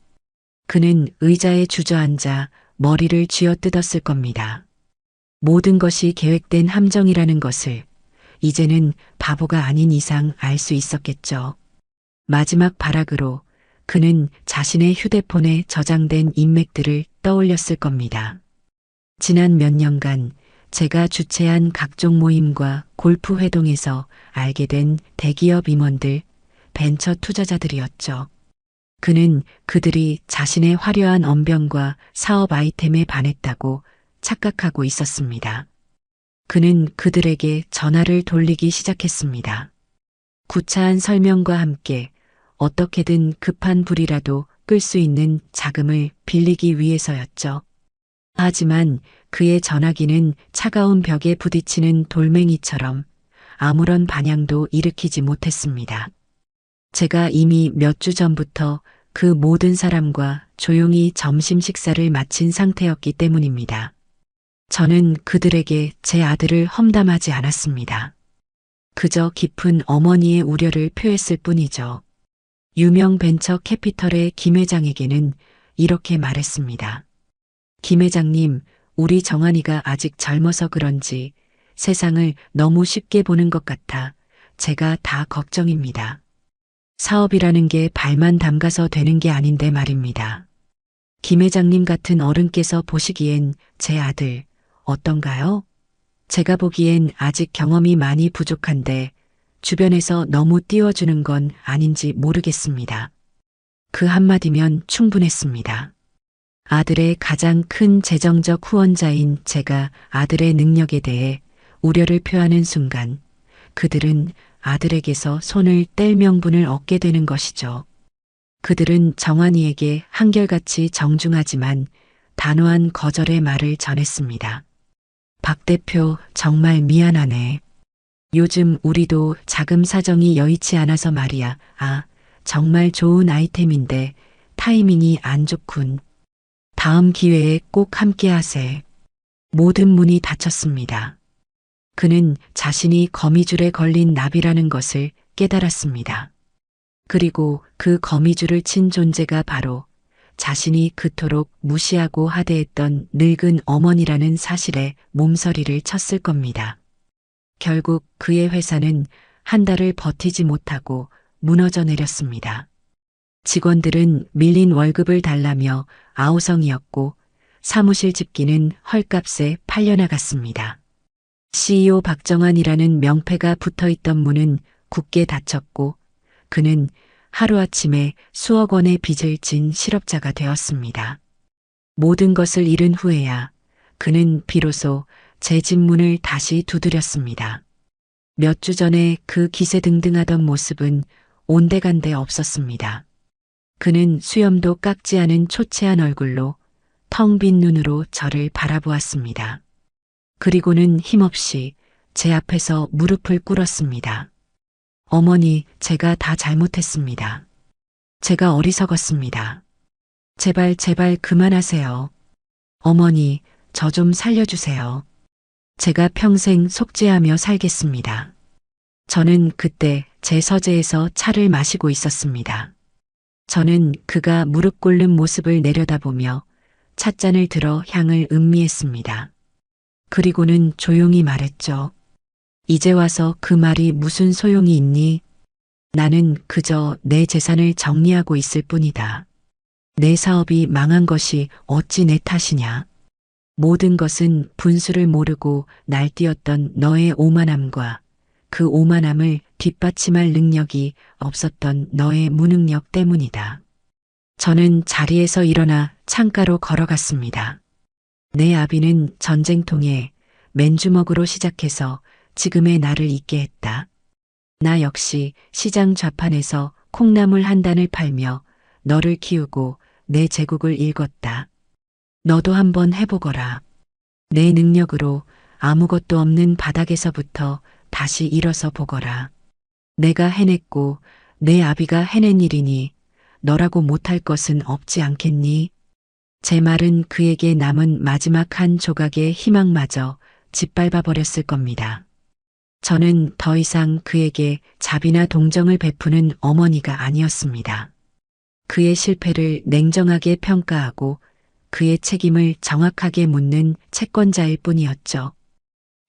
그는 의자에 주저앉아 머리를 쥐어뜯었을 겁니다. 모든 것이 계획된 함정이라는 것을 이제는 바보가 아닌 이상 알 수 있었겠죠. 마지막 발악으로 그는 자신의 휴대폰에 저장된 인맥들을 떠올렸을 겁니다. 지난 몇 년간 제가 주최한 각종 모임과 골프 회동에서 알게 된 대기업 임원들, 벤처 투자자들이었죠. 그는 그들이 자신의 화려한 언변과 사업 아이템에 반했다고 착각하고 있었습니다. 그는 그들에게 전화를 돌리기 시작했습니다. 구차한 설명과 함께 어떻게든 급한 불이라도 끌 수 있는 자금을 빌리기 위해서였죠. 하지만 그의 전화기는 차가운 벽에 부딪히는 돌멩이처럼 아무런 반향도 일으키지 못했습니다. 제가 이미 몇 주 전부터 그 모든 사람과 조용히 점심 식사를 마친 상태였기 때문입니다. 저는 그들에게 제 아들을 험담하지 않았습니다. 그저 깊은 어머니의 우려를 표했을 뿐이죠. 유명 벤처 캐피털의 김 회장에게는 이렇게 말했습니다. 김 회장님, 우리 정환이가 아직 젊어서 그런지 세상을 너무 쉽게 보는 것 같아 제가 다 걱정입니다. 사업이라는 게 발만 담가서 되는 게 아닌데 말입니다. 김 회장님 같은 어른께서 보시기엔 제 아들 어떤가요? 제가 보기엔 아직 경험이 많이 부족한데 주변에서 너무 띄워주는 건 아닌지 모르겠습니다. 그 한마디면 충분했습니다. 아들의 가장 큰 재정적 후원자인 제가 아들의 능력에 대해 우려를 표하는 순간 그들은 아들에게서 손을 뗄 명분을 얻게 되는 것이죠. 그들은 정환이에게 한결같이 정중하지만 단호한 거절의 말을 전했습니다. 박 대표, 정말 미안하네. 요즘 우리도 자금 사정이 여의치 않아서 말이야. 정말 좋은 아이템인데 타이밍이 안 좋군. 다음 기회에 꼭 함께 하세. 모든 문이 닫혔습니다. 그는 자신이 거미줄에 걸린 나비라는 것을 깨달았습니다. 그리고 그 거미줄을 친 존재가 바로 자신이 그토록 무시하고 하대했던 늙은 어머니라는 사실에 몸서리를 쳤을 겁니다. 결국 그의 회사는 한 달을 버티지 못하고 무너져 내렸습니다. 직원들은 밀린 월급을 달라며 아우성이었고 사무실 집기는 헐값에 팔려나갔습니다. CEO 박정환이라는 명패가 붙어있던 문은 굳게 닫혔고 그는 하루아침에 수억 원의 빚을 진 실업자가 되었습니다. 모든 것을 잃은 후에야 그는 비로소 제 집 문을 다시 두드렸습니다. 몇 주 전에 그 기세등등하던 모습은 온데간데 없었습니다. 그는 수염도 깎지 않은 초췌한 얼굴로 텅 빈 눈으로 저를 바라보았습니다. 그리고는 힘없이 제 앞에서 무릎을 꿇었습니다. 어머니, 제가 다 잘못했습니다. 제가 어리석었습니다. 제발 그만하세요. 어머니, 저 좀 살려주세요. 제가 평생 속죄하며 살겠습니다. 저는 그때 제 서재에서 차를 마시고 있었습니다. 저는 그가 무릎 꿇는 모습을 내려다보며 찻잔을 들어 향을 음미했습니다. 그리고는 조용히 말했죠. 이제 와서 그 말이 무슨 소용이 있니? 나는 그저 내 재산을 정리하고 있을 뿐이다. 내 사업이 망한 것이 어찌 내 탓이냐? 모든 것은 분수를 모르고 날뛰었던 너의 오만함과 그 오만함을 뒷받침할 능력이 없었던 너의 무능력 때문이다. 저는 자리에서 일어나 창가로 걸어갔습니다. 내 아비는 전쟁통에 맨주먹으로 시작해서 지금의 나를 있게 했다. 나 역시 시장 좌판에서 콩나물 한 단을 팔며 너를 키우고 내 제국을 일궜다. 너도 한번 해보거라. 내 능력으로 아무것도 없는 바닥에서부터 다시 일어서 보거라. 내가 해냈고 내 아비가 해낸 일이니 너라고 못할 것은 없지 않겠니? 제 말은 그에게 남은 마지막 한 조각의 희망마저 짓밟아 버렸을 겁니다. 저는 더 이상 그에게 자비나 동정을 베푸는 어머니가 아니었습니다. 그의 실패를 냉정하게 평가하고 그의 책임을 정확하게 묻는 채권자일 뿐이었죠.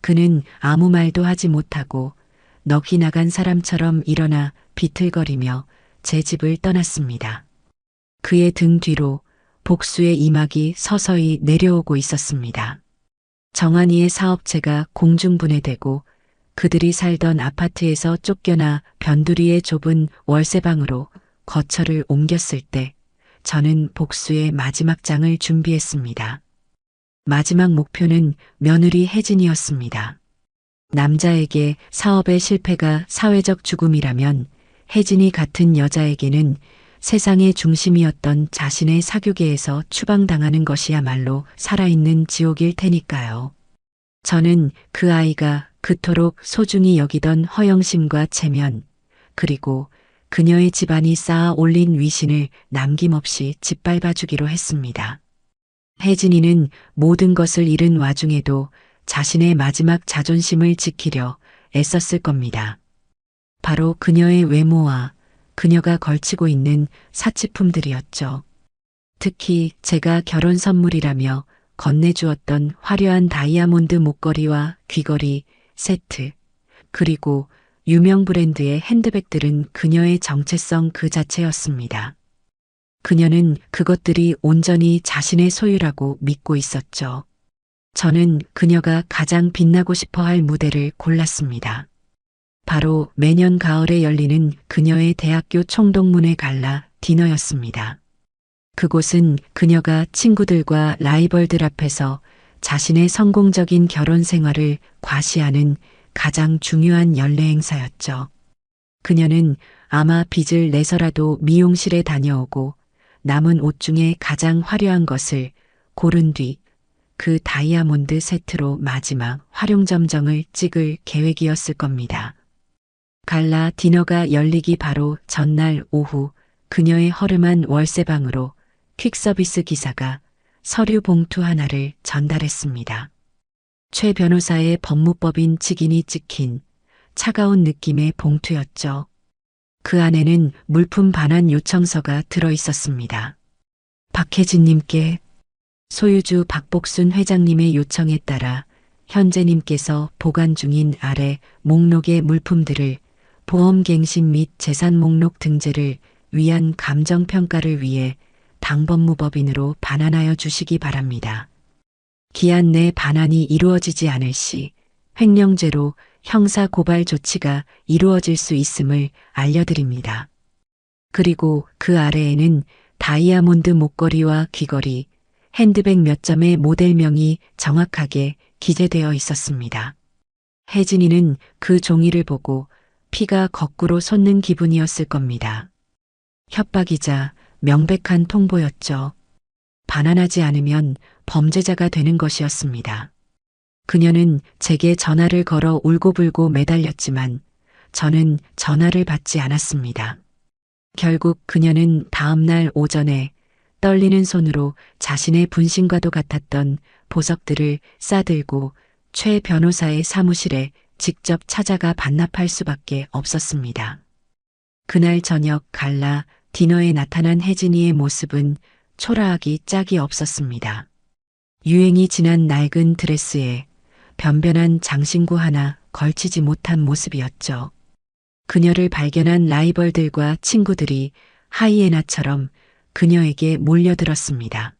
그는 아무 말도 하지 못하고 넋이 나간 사람처럼 일어나 비틀거리며 제 집을 떠났습니다. 그의 등 뒤로 복수의 이막이 서서히 내려오고 있었습니다. 정한이의 사업체가 공중분해되고 그들이 살던 아파트에서 쫓겨나 변두리의 좁은 월세방으로 거처를 옮겼을 때 저는 복수의 마지막 장을 준비했습니다. 마지막 목표는 며느리 혜진이었습니다. 남자에게 사업의 실패가 사회적 죽음이라면 혜진이 같은 여자에게는 세상의 중심이었던 자신의 사교계에서 추방당하는 것이야말로 살아있는 지옥일 테니까요. 저는 그 아이가 그토록 소중히 여기던 허영심과 체면, 그리고 그녀의 집안이 쌓아 올린 위신을 남김없이 짓밟아 주기로 했습니다. 혜진이는 모든 것을 잃은 와중에도 자신의 마지막 자존심을 지키려 애썼을 겁니다. 바로 그녀의 외모와 그녀가 걸치고 있는 사치품들이었죠. 특히 제가 결혼 선물이라며 건네주었던 화려한 다이아몬드 목걸이와 귀걸이, 세트, 그리고 유명 브랜드의 핸드백들은 그녀의 정체성 그 자체였습니다. 그녀는 그것들이 온전히 자신의 소유라고 믿고 있었죠. 저는 그녀가 가장 빛나고 싶어 할 무대를 골랐습니다. 바로 매년 가을에 열리는 그녀의 대학교 총동문회 갈라 디너였습니다. 그곳은 그녀가 친구들과 라이벌들 앞에서 자신의 성공적인 결혼 생활을 과시하는 가장 중요한 연례 행사였죠. 그녀는 아마 빚을 내서라도 미용실에 다녀오고 남은 옷 중에 가장 화려한 것을 고른 뒤 그 다이아몬드 세트로 마지막 활용점정을 찍을 계획이었을 겁니다. 갈라 디너가 열리기 바로 전날 오후 그녀의 허름한 월세방으로 퀵서비스 기사가 서류 봉투 하나를 전달했습니다. 최 변호사의 법무법인 직인이 찍힌 차가운 느낌의 봉투였죠. 그 안에는 물품 반환 요청서가 들어 있었습니다. 박혜진님께 소유주 박복순 회장님의 요청에 따라 현재님께서 보관 중인 아래 목록의 물품들을 보험갱신 및 재산 목록 등재를 위한 감정평가를 위해 당법무법인으로 반환하여 주시기 바랍니다. 기한 내 반환이 이루어지지 않을 시 횡령죄로 형사 고발 조치가 이루어질 수 있음을 알려드립니다. 그리고 그 아래에는 다이아몬드 목걸이와 귀걸이, 핸드백 몇 점의 모델명이 정확하게 기재되어 있었습니다. 혜진이는 그 종이를 보고 피가 거꾸로 솟는 기분이었을 겁니다. 협박이자 명백한 통보였죠. 반환하지 않으면 범죄자가 되는 것이었습니다. 그녀는 제게 전화를 걸어 울고불고 매달렸지만 저는 전화를 받지 않았습니다. 결국 그녀는 다음날 오전에 떨리는 손으로 자신의 분신과도 같았던 보석들을 싸들고 최 변호사의 사무실에 직접 찾아가 반납할 수밖에 없었습니다. 그날 저녁 갈라 디너에 나타난 혜진이의 모습은 초라하기 짝이 없었습니다. 유행이 지난 낡은 드레스에 변변한 장신구 하나 걸치지 못한 모습이었죠. 그녀를 발견한 라이벌들과 친구들이 하이에나처럼 그녀에게 몰려들었습니다.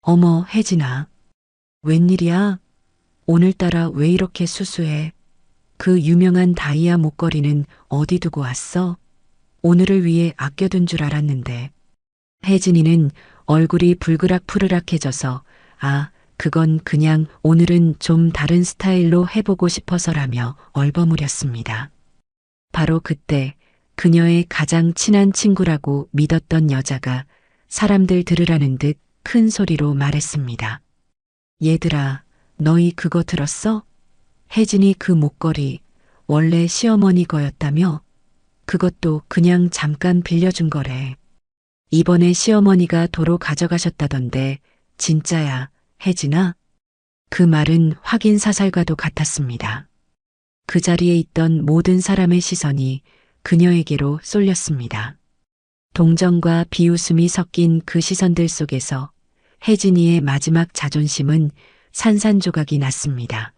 어머, 혜진아. 웬일이야? 오늘따라 왜 이렇게 수수해? 그 유명한 다이아 목걸이는 어디 두고 왔어? 오늘을 위해 아껴둔 줄 알았는데. 혜진이는 얼굴이 불그락푸르락해져서 그건 그냥 오늘은 좀 다른 스타일로 해보고 싶어서라며 얼버무렸습니다. 바로 그때 그녀의 가장 친한 친구라고 믿었던 여자가 사람들 들으라는 듯 큰 소리로 말했습니다. 얘들아, 너희 그거 들었어? 혜진이 그 목걸이 원래 시어머니 거였다며? 그것도 그냥 잠깐 빌려준 거래. 이번에 시어머니가 도로 가져가셨다던데 진짜야, 혜진아? 그 말은 확인 사살과도 같았습니다. 그 자리에 있던 모든 사람의 시선이 그녀에게로 쏠렸습니다. 동정과 비웃음이 섞인 그 시선들 속에서 혜진이의 마지막 자존심은 산산조각이 났습니다.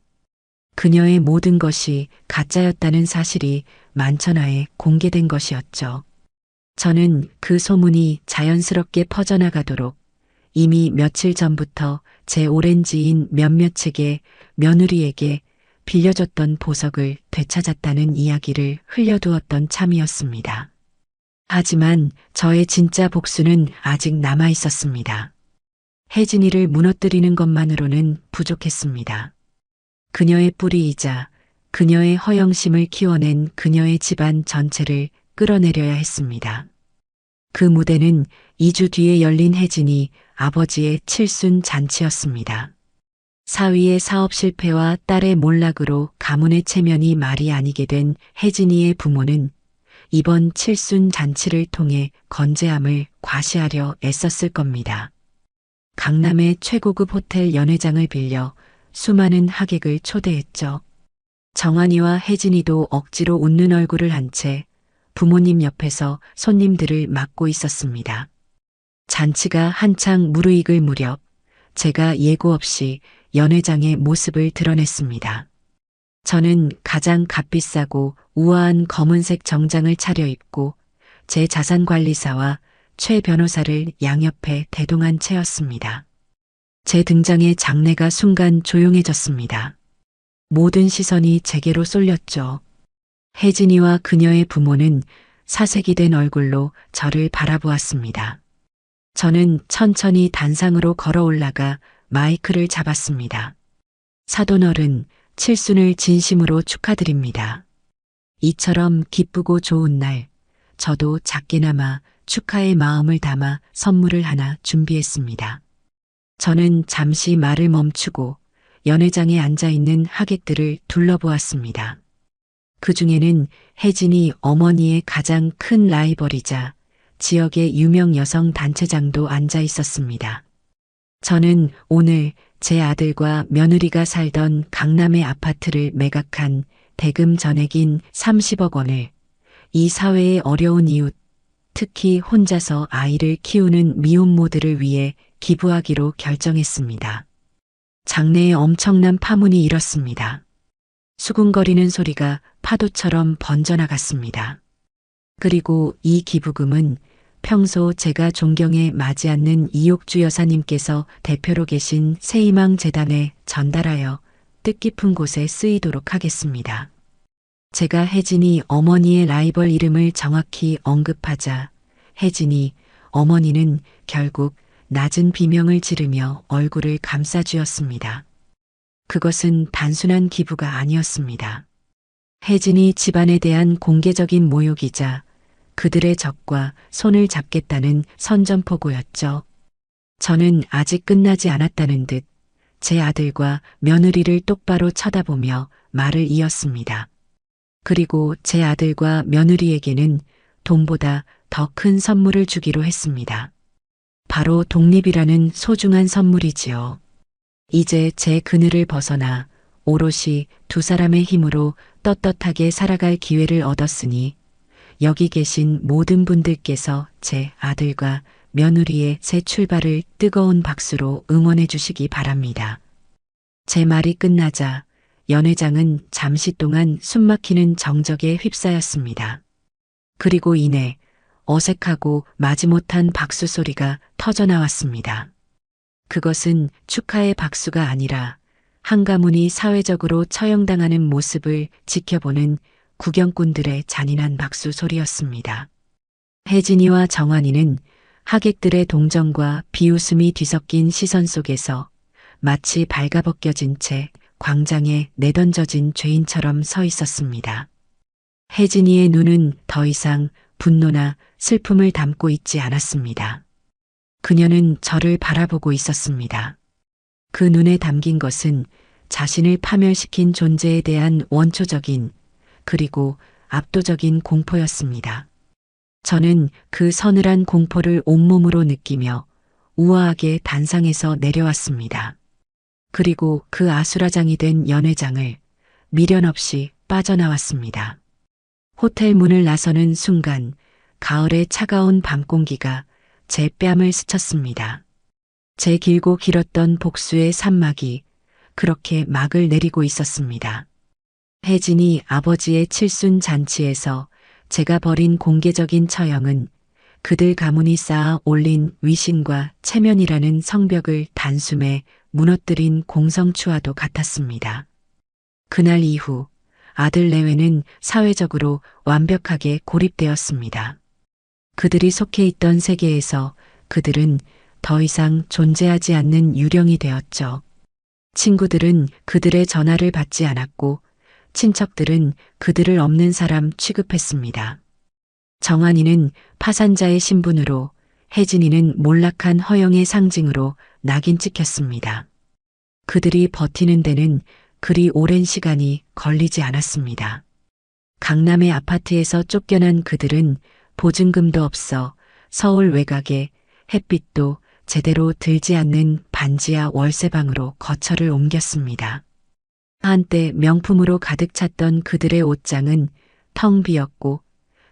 그녀의 모든 것이 가짜였다는 사실이 만천하에 공개된 것이었죠. 저는 그 소문이 자연스럽게 퍼져나가도록 이미 며칠 전부터 제 오렌지인 몇몇에게 며느리에게 빌려줬던 보석을 되찾았다는 이야기를 흘려두었던 참이었습니다. 하지만 저의 진짜 복수는 아직 남아 있었습니다. 혜진이를 무너뜨리는 것만으로는 부족했습니다. 그녀의 뿌리이자 그녀의 허영심을 키워낸 그녀의 집안 전체를 끌어내려야 했습니다. 그 무대는 2주 뒤에 열린 혜진이 아버지의 칠순 잔치였습니다. 사위의 사업 실패와 딸의 몰락으로 가문의 체면이 말이 아니게 된 혜진이의 부모는 이번 칠순 잔치를 통해 건재함을 과시하려 애썼을 겁니다. 강남의 최고급 호텔 연회장을 빌려 수많은 하객을 초대했죠. 정한이와 혜진이도 억지로 웃는 얼굴을 한 채 부모님 옆에서 손님들을 맡고 있었습니다. 잔치가 한창 무르익을 무렵 제가 예고 없이 연회장의 모습을 드러냈습니다. 저는 가장 값비싸고 우아한 검은색 정장을 차려입고 제 자산관리사와 최 변호사를 양옆에 대동한 채였습니다. 제 등장에 장내가 순간 조용해졌습니다. 모든 시선이 제게로 쏠렸죠. 혜진이와 그녀의 부모는 사색이 된 얼굴로 저를 바라보았습니다. 저는 천천히 단상으로 걸어 올라가 마이크를 잡았습니다. 사돈어른, 칠순을 진심으로 축하드립니다. 이처럼 기쁘고 좋은 날, 저도 작게나마 축하의 마음을 담아 선물을 하나 준비했습니다. 저는 잠시 말을 멈추고 연회장에 앉아있는 하객들을 둘러보았습니다. 그 중에는 혜진이 어머니의 가장 큰 라이벌이자 지역의 유명 여성 단체장도 앉아 있었습니다. 저는 오늘 제 아들과 며느리가 살던 강남의 아파트를 매각한 대금 전액인 30억 원을 이 사회의 어려운 이웃, 특히 혼자서 아이를 키우는 미혼모들을 위해 기부하기로 결정했습니다. 장내에 엄청난 파문이 일었습니다. 수군거리는 소리가 파도처럼 번져나갔습니다. 그리고 이 기부금은 평소 제가 존경에 마지 않는 이옥주 여사님께서 대표로 계신 새희망 재단에 전달하여 뜻깊은 곳에 쓰이도록 하겠습니다. 제가 혜진이 어머니의 라이벌 이름을 정확히 언급하자 혜진이 어머니는 결국 낮은 비명을 지르며 얼굴을 감싸쥐었습니다. 그것은 단순한 기부가 아니었습니다. 혜진이 집안에 대한 공개적인 모욕이자 그들의 적과 손을 잡겠다는 선전포고였죠. 저는 아직 끝나지 않았다는 듯 제 아들과 며느리를 똑바로 쳐다보며 말을 이었습니다. 그리고 제 아들과 며느리에게는 돈보다 더 큰 선물을 주기로 했습니다. 바로 독립이라는 소중한 선물이지요. 이제 제 그늘을 벗어나 오롯이 두 사람의 힘으로 떳떳하게 살아갈 기회를 얻었으니 여기 계신 모든 분들께서 제 아들과 며느리의 새 출발을 뜨거운 박수로 응원해 주시기 바랍니다. 제 말이 끝나자 연회장은 잠시 동안 숨막히는 정적에 휩싸였습니다. 그리고 이내 어색하고 마지못한 박수 소리가 터져나왔습니다. 그것은 축하의 박수가 아니라 한 가문이 사회적으로 처형당하는 모습을 지켜보는 구경꾼들의 잔인한 박수 소리였습니다. 혜진이와 정환이는 하객들의 동정과 비웃음이 뒤섞인 시선 속에서 마치 발가벗겨진 채 광장에 내던져진 죄인처럼 서 있었습니다. 혜진이의 눈은 더 이상 분노나 슬픔을 담고 있지 않았습니다. 그녀는 저를 바라보고 있었습니다. 그 눈에 담긴 것은 자신을 파멸시킨 존재에 대한 원초적인 그리고 압도적인 공포였습니다. 저는 그 서늘한 공포를 온몸으로 느끼며 우아하게 단상에서 내려왔습니다. 그리고 그 아수라장이 된 연회장을 미련 없이 빠져나왔습니다. 호텔 문을 나서는 순간 가을의 차가운 밤 공기가 제 뺨을 스쳤습니다. 제 길고 길었던 복수의 산막이 그렇게 막을 내리고 있었습니다. 혜진이 아버지의 칠순 잔치에서 제가 벌인 공개적인 처형은 그들 가문이 쌓아 올린 위신과 체면이라는 성벽을 단숨에 무너뜨린 공성추와도 같았습니다. 그날 이후 아들 내외는 사회적으로 완벽하게 고립되었습니다. 그들이 속해 있던 세계에서 그들은 더 이상 존재하지 않는 유령이 되었죠. 친구들은 그들의 전화를 받지 않았고 친척들은 그들을 없는 사람 취급했습니다. 정환이는 파산자의 신분으로 혜진이는 몰락한 허영의 상징으로 낙인 찍혔습니다. 그들이 버티는 데는 그리 오랜 시간이 걸리지 않았습니다. 강남의 아파트에서 쫓겨난 그들은 보증금도 없어 서울 외곽에 햇빛도 제대로 들지 않는 반지하 월세방으로 거처를 옮겼습니다. 한때 명품으로 가득 찼던 그들의 옷장은 텅 비었고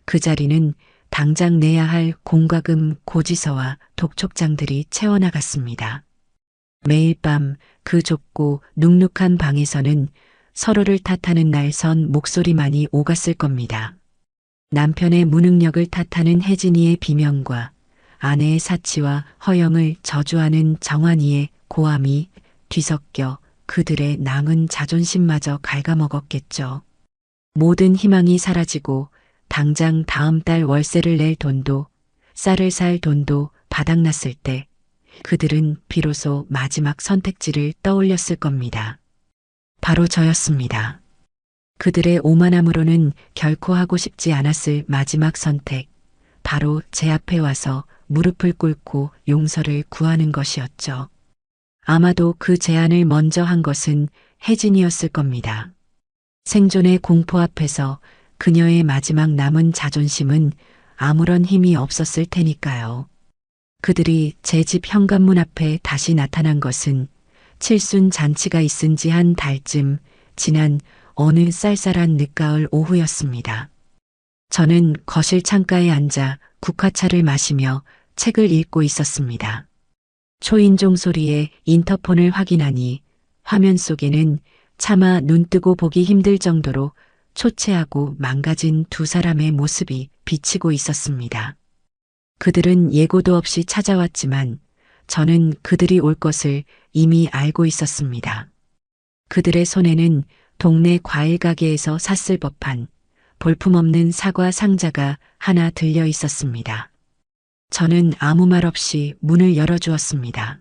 그 자리는 당장 내야 할 공과금 고지서와 독촉장들이 채워나갔습니다. 매일 밤 그 좁고 눅눅한 방에서는 서로를 탓하는 날선 목소리만이 오갔을 겁니다. 남편의 무능력을 탓하는 혜진이의 비명과 아내의 사치와 허영을 저주하는 정환이의 고함이 뒤섞여 그들의 낭은 자존심마저 갉아먹었겠죠. 모든 희망이 사라지고 당장 다음 달 월세를 낼 돈도 쌀을 살 돈도 바닥났을 때 그들은 비로소 마지막 선택지를 떠올렸을 겁니다. 바로 저였습니다. 그들의 오만함으로는 결코 하고 싶지 않았을 마지막 선택, 바로 제 앞에 와서 무릎을 꿇고 용서를 구하는 것이었죠. 아마도 그 제안을 먼저 한 것은 혜진이었을 겁니다. 생존의 공포 앞에서 그녀의 마지막 남은 자존심은 아무런 힘이 없었을 테니까요. 그들이 제 집 현관문 앞에 다시 나타난 것은 칠순 잔치가 있은 지 한 달쯤 지난 어느 쌀쌀한 늦가을 오후였습니다. 저는 거실 창가에 앉아 국화차를 마시며 책을 읽고 있었습니다. 초인종 소리에 인터폰을 확인하니 화면 속에는 차마 눈 뜨고 보기 힘들 정도로 초췌하고 망가진 두 사람의 모습이 비치고 있었습니다. 그들은 예고도 없이 찾아왔지만 저는 그들이 올 것을 이미 알고 있었습니다. 그들의 손에는 동네 과일 가게에서 샀을 법한 볼품없는 사과 상자가 하나 들려 있었습니다. 저는 아무 말 없이 문을 열어주었습니다.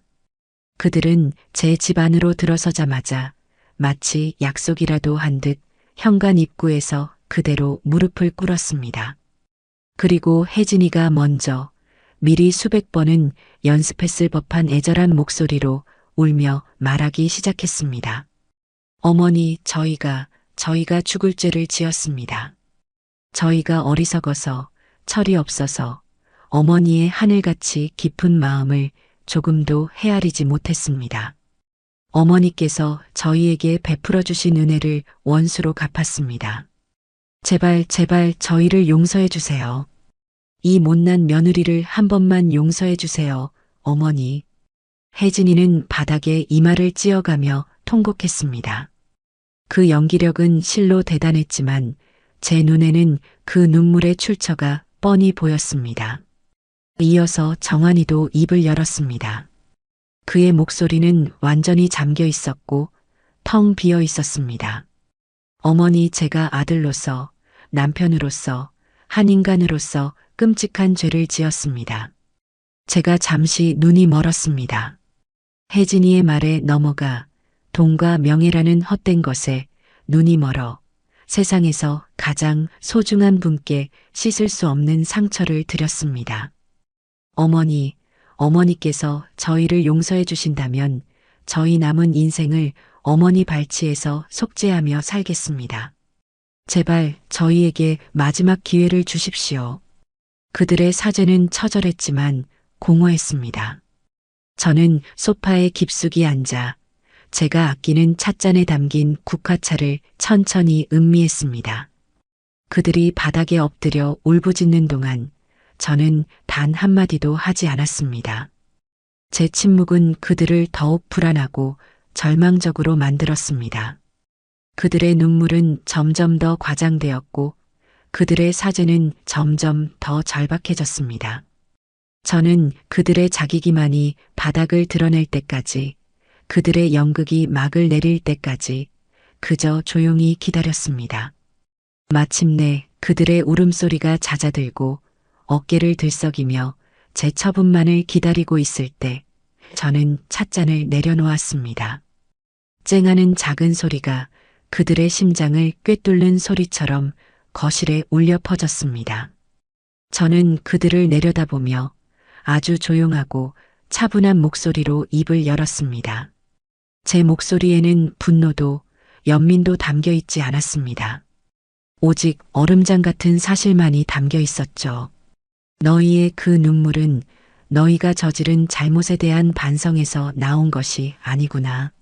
그들은 제 집 안으로 들어서자마자 마치 약속이라도 한 듯 현관 입구에서 그대로 무릎을 꿇었습니다. 그리고 혜진이가 먼저 미리 수백 번은 연습했을 법한 애절한 목소리로 울며 말하기 시작했습니다. 어머니, 저희가 죽을 죄를 지었습니다. 저희가 어리석어서 철이 없어서 어머니의 하늘같이 깊은 마음을 조금도 헤아리지 못했습니다. 어머니께서 저희에게 베풀어 주신 은혜를 원수로 갚았습니다. 제발 저희를 용서해 주세요. 이 못난 며느리를 한 번만 용서해 주세요, 어머니. 혜진이는 바닥에 이마를 찧어가며 통곡했습니다. 그 연기력은 실로 대단했지만 제 눈에는 그 눈물의 출처가 뻔히 보였습니다. 이어서 정한이도 입을 열었습니다. 그의 목소리는 완전히 잠겨 있었고 텅 비어 있었습니다. 어머니, 제가 아들로서, 남편으로서, 한 인간으로서 끔찍한 죄를 지었습니다. 제가 잠시 눈이 멀었습니다. 혜진이의 말에 넘어가 돈과 명예라는 헛된 것에 눈이 멀어 세상에서 가장 소중한 분께 씻을 수 없는 상처를 드렸습니다. 어머니, 어머니께서 저희를 용서해 주신다면 저희 남은 인생을 어머니 발치에서 속죄하며 살겠습니다. 제발 저희에게 마지막 기회를 주십시오. 그들의 사죄는 처절했지만 공허했습니다. 저는 소파에 깊숙이 앉아 제가 아끼는 찻잔에 담긴 국화차를 천천히 음미했습니다. 그들이 바닥에 엎드려 울부짖는 동안 저는 단 한마디도 하지 않았습니다. 제 침묵은 그들을 더욱 불안하고 절망적으로 만들었습니다. 그들의 눈물은 점점 더 과장되었고 그들의 사죄는 점점 더 절박해졌습니다. 저는 그들의 자기기만이 바닥을 드러낼 때까지, 그들의 연극이 막을 내릴 때까지 그저 조용히 기다렸습니다. 마침내 그들의 울음소리가 잦아들고 어깨를 들썩이며 제 처분만을 기다리고 있을 때 저는 찻잔을 내려놓았습니다. 쨍하는 작은 소리가 그들의 심장을 꿰뚫는 소리처럼 거실에 울려 퍼졌습니다. 저는 그들을 내려다보며 아주 조용하고 차분한 목소리로 입을 열었습니다. 제 목소리에는 분노도 연민도 담겨 있지 않았습니다. 오직 얼음장 같은 사실만이 담겨 있었죠. 너희의 그 눈물은 너희가 저지른 잘못에 대한 반성에서 나온 것이 아니구나.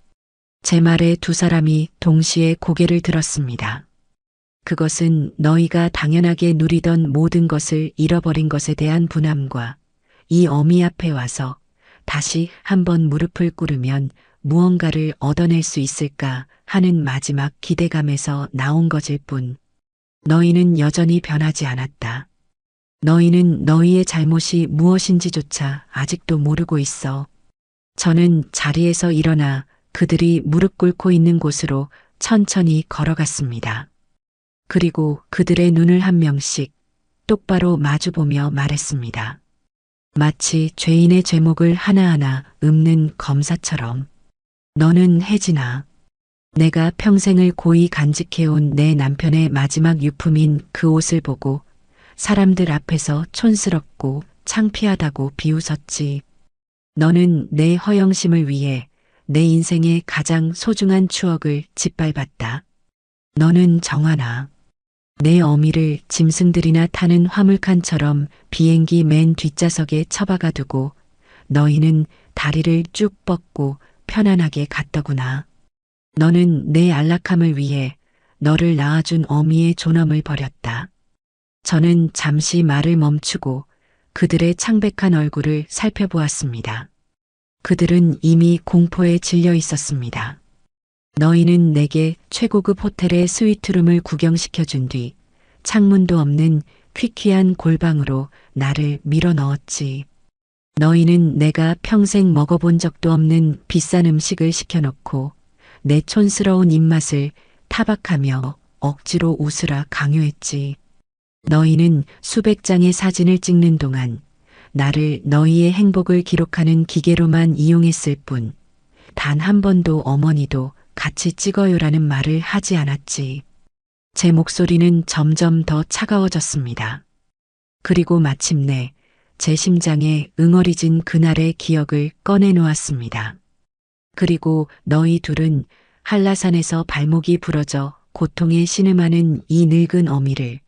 제 말에 두 사람이 동시에 고개를 들었습니다. 그것은 너희가 당연하게 누리던 모든 것을 잃어버린 것에 대한 분함과 이 어미 앞에 와서 다시 한번 무릎을 꿇으면 무언가를 얻어낼 수 있을까 하는 마지막 기대감에서 나온 것일 뿐. 너희는 여전히 변하지 않았다. 너희는 너희의 잘못이 무엇인지조차 아직도 모르고 있어. 저는 자리에서 일어나 그들이 무릎 꿇고 있는 곳으로 천천히 걸어갔습니다. 그리고 그들의 눈을 한 명씩 똑바로 마주보며 말했습니다. 마치 죄인의 죄목을 하나하나 읊는 검사처럼. 너는 혜진아. 내가 평생을 고이 간직해온 내 남편의 마지막 유품인 그 옷을 보고 사람들 앞에서 촌스럽고 창피하다고 비웃었지. 너는 내 허영심을 위해 내 인생의 가장 소중한 추억을 짓밟았다. 너는 정하나. 내 어미를 짐승들이나 타는 화물칸처럼 비행기 맨 뒷좌석에 처박아 두고 너희는 다리를 쭉 뻗고 편안하게 갔더구나. 너는 내 안락함을 위해 너를 낳아준 어미의 존엄을 버렸다. 저는 잠시 말을 멈추고 그들의 창백한 얼굴을 살펴보았습니다. 그들은 이미 공포에 질려 있었습니다. 너희는 내게 최고급 호텔의 스위트룸을 구경시켜준 뒤 창문도 없는 퀴퀴한 골방으로 나를 밀어 넣었지. 너희는 내가 평생 먹어본 적도 없는 비싼 음식을 시켜놓고 내 촌스러운 입맛을 타박하며 억지로 웃으라 강요했지. 너희는 수백 장의 사진을 찍는 동안 나를 너희의 행복을 기록하는 기계로만 이용했을 뿐, 단 한 번도 어머니도 같이 찍어요라는 말을 하지 않았지. 제 목소리는 점점 더 차가워졌습니다. 그리고 마침내 제 심장에 응어리진 그날의 기억을 꺼내놓았습니다. 그리고 너희 둘은 한라산에서 발목이 부러져 고통에 신음하는 이 늙은 어미를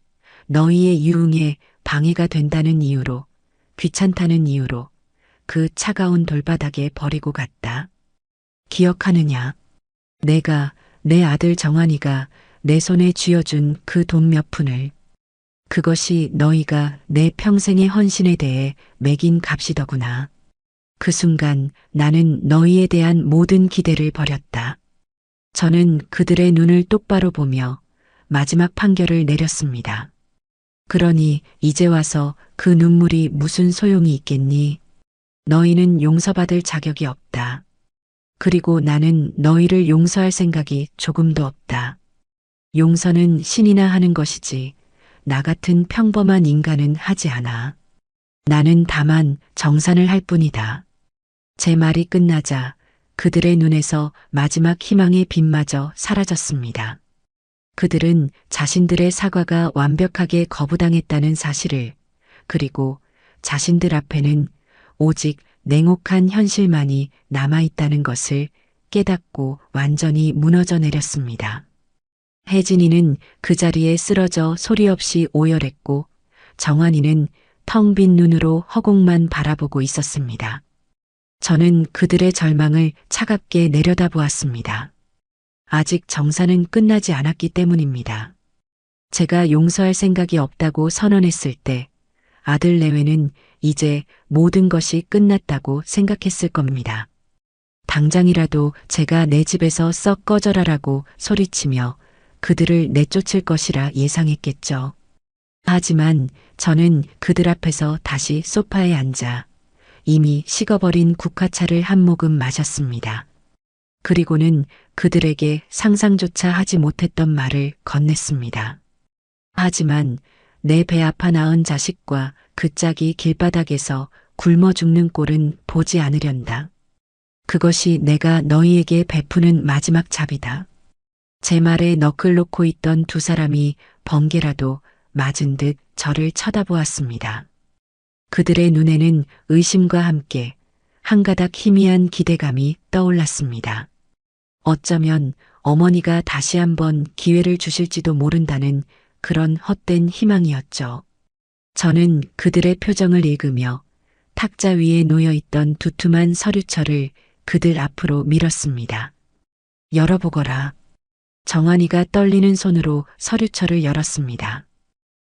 너희의 유흥에 방해가 된다는 이유로, 귀찮다는 이유로 그 차가운 돌바닥에 버리고 갔다. 기억하느냐? 내가, 내 아들 정환이가 내 손에 쥐어준 그 돈 몇 푼을. 그것이 너희가 내 평생의 헌신에 대해 매긴 값이더구나. 그 순간 나는 너희에 대한 모든 기대를 버렸다. 저는 그들의 눈을 똑바로 보며 마지막 판결을 내렸습니다. 그러니 이제 와서 그 눈물이 무슨 소용이 있겠니? 너희는 용서받을 자격이 없다. 그리고 나는 너희를 용서할 생각이 조금도 없다. 용서는 신이나 하는 것이지 나 같은 평범한 인간은 하지 않아. 나는 다만 정산을 할 뿐이다. 제 말이 끝나자 그들의 눈에서 마지막 희망의 빛마저 사라졌습니다. 그들은 자신들의 사과가 완벽하게 거부당했다는 사실을, 그리고 자신들 앞에는 오직 냉혹한 현실만이 남아있다는 것을 깨닫고 완전히 무너져 내렸습니다. 혜진이는 그 자리에 쓰러져 소리 없이 오열했고 정환이는 텅 빈 눈으로 허공만 바라보고 있었습니다. 저는 그들의 절망을 차갑게 내려다보았습니다. 아직 정사는 끝나지 않았기 때문입니다. 제가 용서할 생각이 없다고 선언했을 때 아들 내외는 이제 모든 것이 끝났다고 생각했을 겁니다. 당장이라도 제가 내 집에서 썩 꺼져라라고 소리치며 그들을 내쫓을 것이라 예상했겠죠. 하지만 저는 그들 앞에서 다시 소파에 앉아 이미 식어버린 국화차를 한 모금 마셨습니다. 그리고는 그들에게 상상조차 하지 못했던 말을 건넸습니다. 하지만 내 배 아파 낳은 자식과 그 짝이 길바닥에서 굶어 죽는 꼴은 보지 않으련다. 그것이 내가 너희에게 베푸는 마지막 잡이다. 제 말에 너클 놓고 있던 두 사람이 번개라도 맞은 듯 저를 쳐다보았습니다. 그들의 눈에는 의심과 함께 한 가닥 희미한 기대감이 떠올랐습니다. 어쩌면 어머니가 다시 한번 기회를 주실지도 모른다는 그런 헛된 희망이었죠. 저는 그들의 표정을 읽으며 탁자 위에 놓여있던 두툼한 서류철을 그들 앞으로 밀었습니다. 열어보거라. 정환이가 떨리는 손으로 서류철을 열었습니다.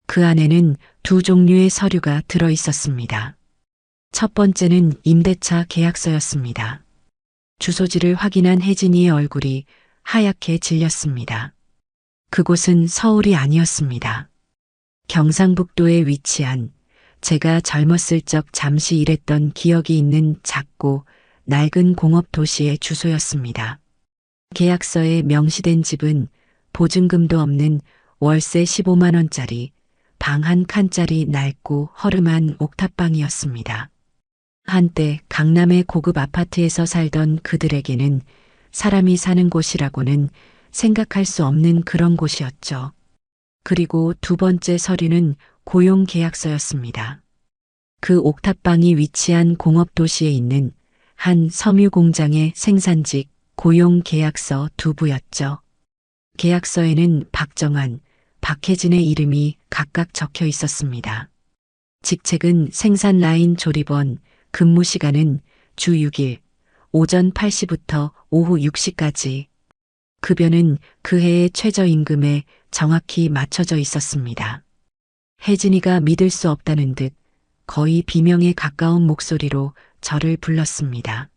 그 안에는 두 종류의 서류가 들어 있었습니다. 첫 번째는 임대차 계약서였습니다. 주소지를 확인한 혜진이의 얼굴이 하얗게 질렸습니다. 그곳은 서울이 아니었습니다. 경상북도에 위치한 제가 젊었을 적 잠시 일했던 기억이 있는 작고 낡은 공업 도시의 주소였습니다. 계약서에 명시된 집은 보증금도 없는 월세 15만 원짜리 방 한 칸짜리 낡고 허름한 옥탑방이었습니다. 한때 강남의 고급 아파트에서 살던 그들에게는 사람이 사는 곳이라고는 생각할 수 없는 그런 곳이었죠. 그리고 두 번째 서류는 고용 계약서였습니다. 그 옥탑방이 위치한 공업도시에 있는 한 섬유 공장의 생산직 고용 계약서 두 부였죠. 계약서에는 박정환, 박혜진의 이름이 각각 적혀 있었습니다. 직책은 생산 라인 조립원, 근무 시간은 주 6일, 오전 8시부터 오후 6시까지. 급여는 그 해의 최저임금에 정확히 맞춰져 있었습니다. 혜진이가 믿을 수 없다는 듯 거의 비명에 가까운 목소리로 저를 불렀습니다.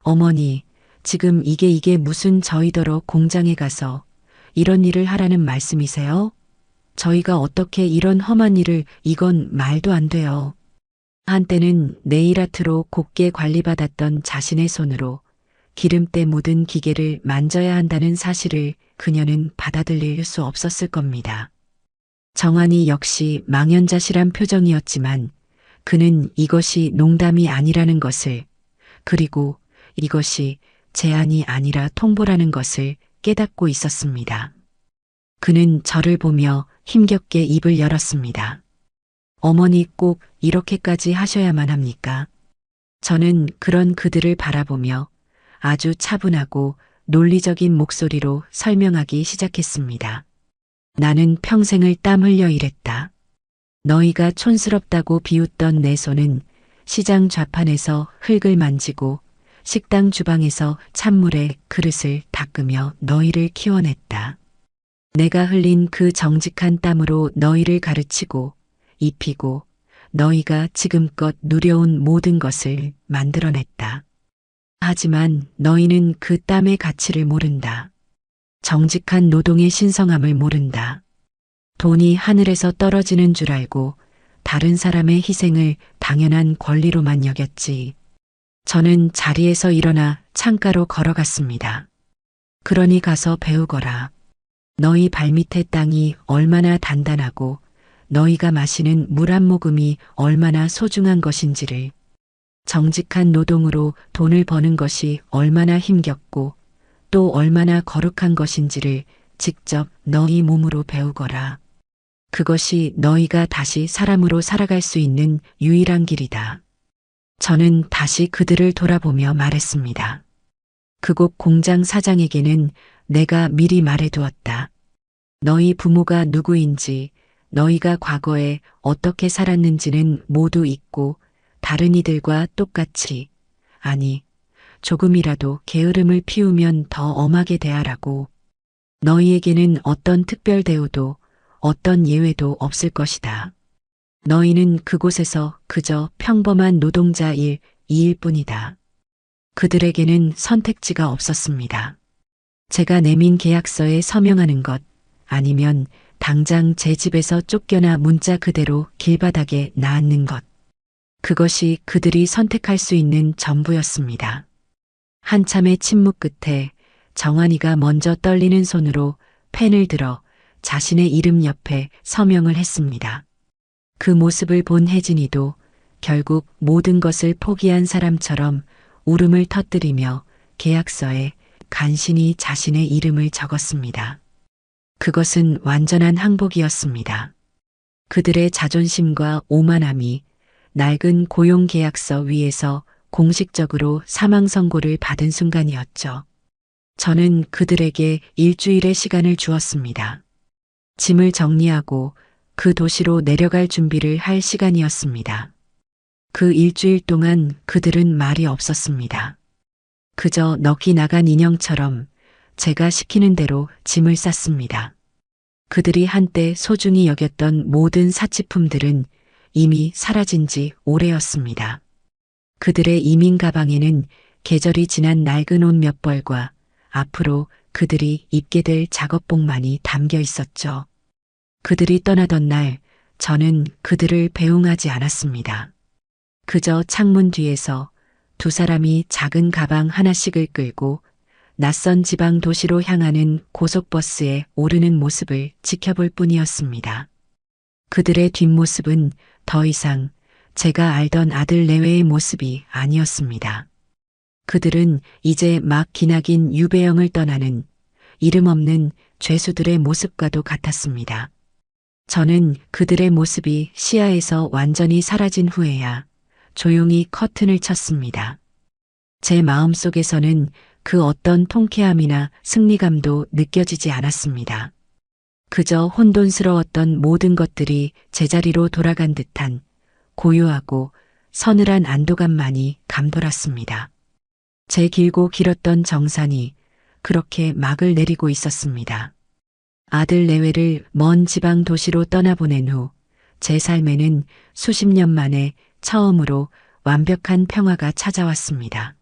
어머니, 지금 이게 무슨 저희더러 공장에 가서 이런 일을 하라는 말씀이세요? 저희가 어떻게 이런 험한 일을, 이건 말도 안 돼요. 한때는 네일아트로 곱게 관리받았던 자신의 손으로 기름때 묻은 기계를 만져야 한다는 사실을 그녀는 받아들일 수 없었을 겁니다. 정한이 역시 망연자실한 표정이었지만 그는 이것이 농담이 아니라는 것을, 그리고 이것이 제안이 아니라 통보라는 것을 깨닫고 있었습니다. 그는 저를 보며 힘겹게 입을 열었습니다. 어머니 꼭 이렇게까지 하셔야만 합니까? 저는 그런 그들을 바라보며 아주 차분하고 논리적인 목소리로 설명하기 시작했습니다. 나는 평생을 땀 흘려 일했다. 너희가 촌스럽다고 비웃던 내 손은 시장 좌판에서 흙을 만지고 식당 주방에서 찬물에 그릇을 닦으며 너희를 키워냈다. 내가 흘린 그 정직한 땀으로 너희를 가르치고 입히고 너희가 지금껏 누려온 모든 것을 만들어냈다. 하지만 너희는 그 땀의 가치를 모른다. 정직한 노동의 신성함을 모른다. 돈이 하늘에서 떨어지는 줄 알고 다른 사람의 희생을 당연한 권리로만 여겼지. 저는 자리에서 일어나 창가로 걸어갔습니다. 그러니 가서 배우거라. 너희 발밑의 땅이 얼마나 단단하고 너희가 마시는 물 한 모금이 얼마나 소중한 것인지를, 정직한 노동으로 돈을 버는 것이 얼마나 힘겹고 또 얼마나 거룩한 것인지를 직접 너희 몸으로 배우거라. 그것이 너희가 다시 사람으로 살아갈 수 있는 유일한 길이다. 저는 다시 그들을 돌아보며 말했습니다. 그곳 공장 사장에게는 내가 미리 말해두었다. 너희 부모가 누구인지, 너희가 과거에 어떻게 살았는지는 모두 잊고 다른 이들과 똑같이, 아니, 조금이라도 게으름을 피우면 더 엄하게 대하라고. 너희에게는 어떤 특별 대우도 어떤 예외도 없을 것이다. 너희는 그곳에서 그저 평범한 노동자일 뿐이다. 그들에게는 선택지가 없었습니다. 제가 내민 계약서에 서명하는 것, 아니면 당장 제 집에서 쫓겨나 문자 그대로 길바닥에 놔앉는 것. 그것이 그들이 선택할 수 있는 전부였습니다. 한참의 침묵 끝에 정한이가 먼저 떨리는 손으로 펜을 들어 자신의 이름 옆에 서명을 했습니다. 그 모습을 본 혜진이도 결국 모든 것을 포기한 사람처럼 울음을 터뜨리며 계약서에 간신히 자신의 이름을 적었습니다. 그것은 완전한 항복이었습니다. 그들의 자존심과 오만함이 낡은 고용계약서 위에서 공식적으로 사망 선고를 받은 순간이었죠. 저는 그들에게 일주일의 시간을 주었습니다. 짐을 정리하고 그 도시로 내려갈 준비를 할 시간이었습니다. 그 일주일 동안 그들은 말이 없었습니다. 그저 넋이 나간 인형처럼 제가 시키는 대로 짐을 쌌습니다. 그들이 한때 소중히 여겼던 모든 사치품들은 이미 사라진 지 오래였습니다. 그들의 이민 가방에는 계절이 지난 낡은 옷 몇 벌과 앞으로 그들이 입게 될 작업복만이 담겨 있었죠. 그들이 떠나던 날 저는 그들을 배웅하지 않았습니다. 그저 창문 뒤에서 두 사람이 작은 가방 하나씩을 끌고 낯선 지방 도시로 향하는 고속버스에 오르는 모습을 지켜볼 뿐이었습니다. 그들의 뒷모습은 더 이상 제가 알던 아들 내외의 모습이 아니었습니다. 그들은 이제 막 기나긴 유배영을 떠나는 이름 없는 죄수들의 모습과도 같았습니다. 저는 그들의 모습이 시야에서 완전히 사라진 후에야 조용히 커튼을 쳤습니다. 제 마음속에서는 그 어떤 통쾌함이나 승리감도 느껴지지 않았습니다. 그저 혼돈스러웠던 모든 것들이 제자리로 돌아간 듯한 고요하고 서늘한 안도감만이 감돌았습니다. 제 길고 길었던 정산이 그렇게 막을 내리고 있었습니다. 아들 내외를 먼 지방 도시로 떠나보낸 후 제 삶에는 수십 년 만에 처음으로 완벽한 평화가 찾아왔습니다.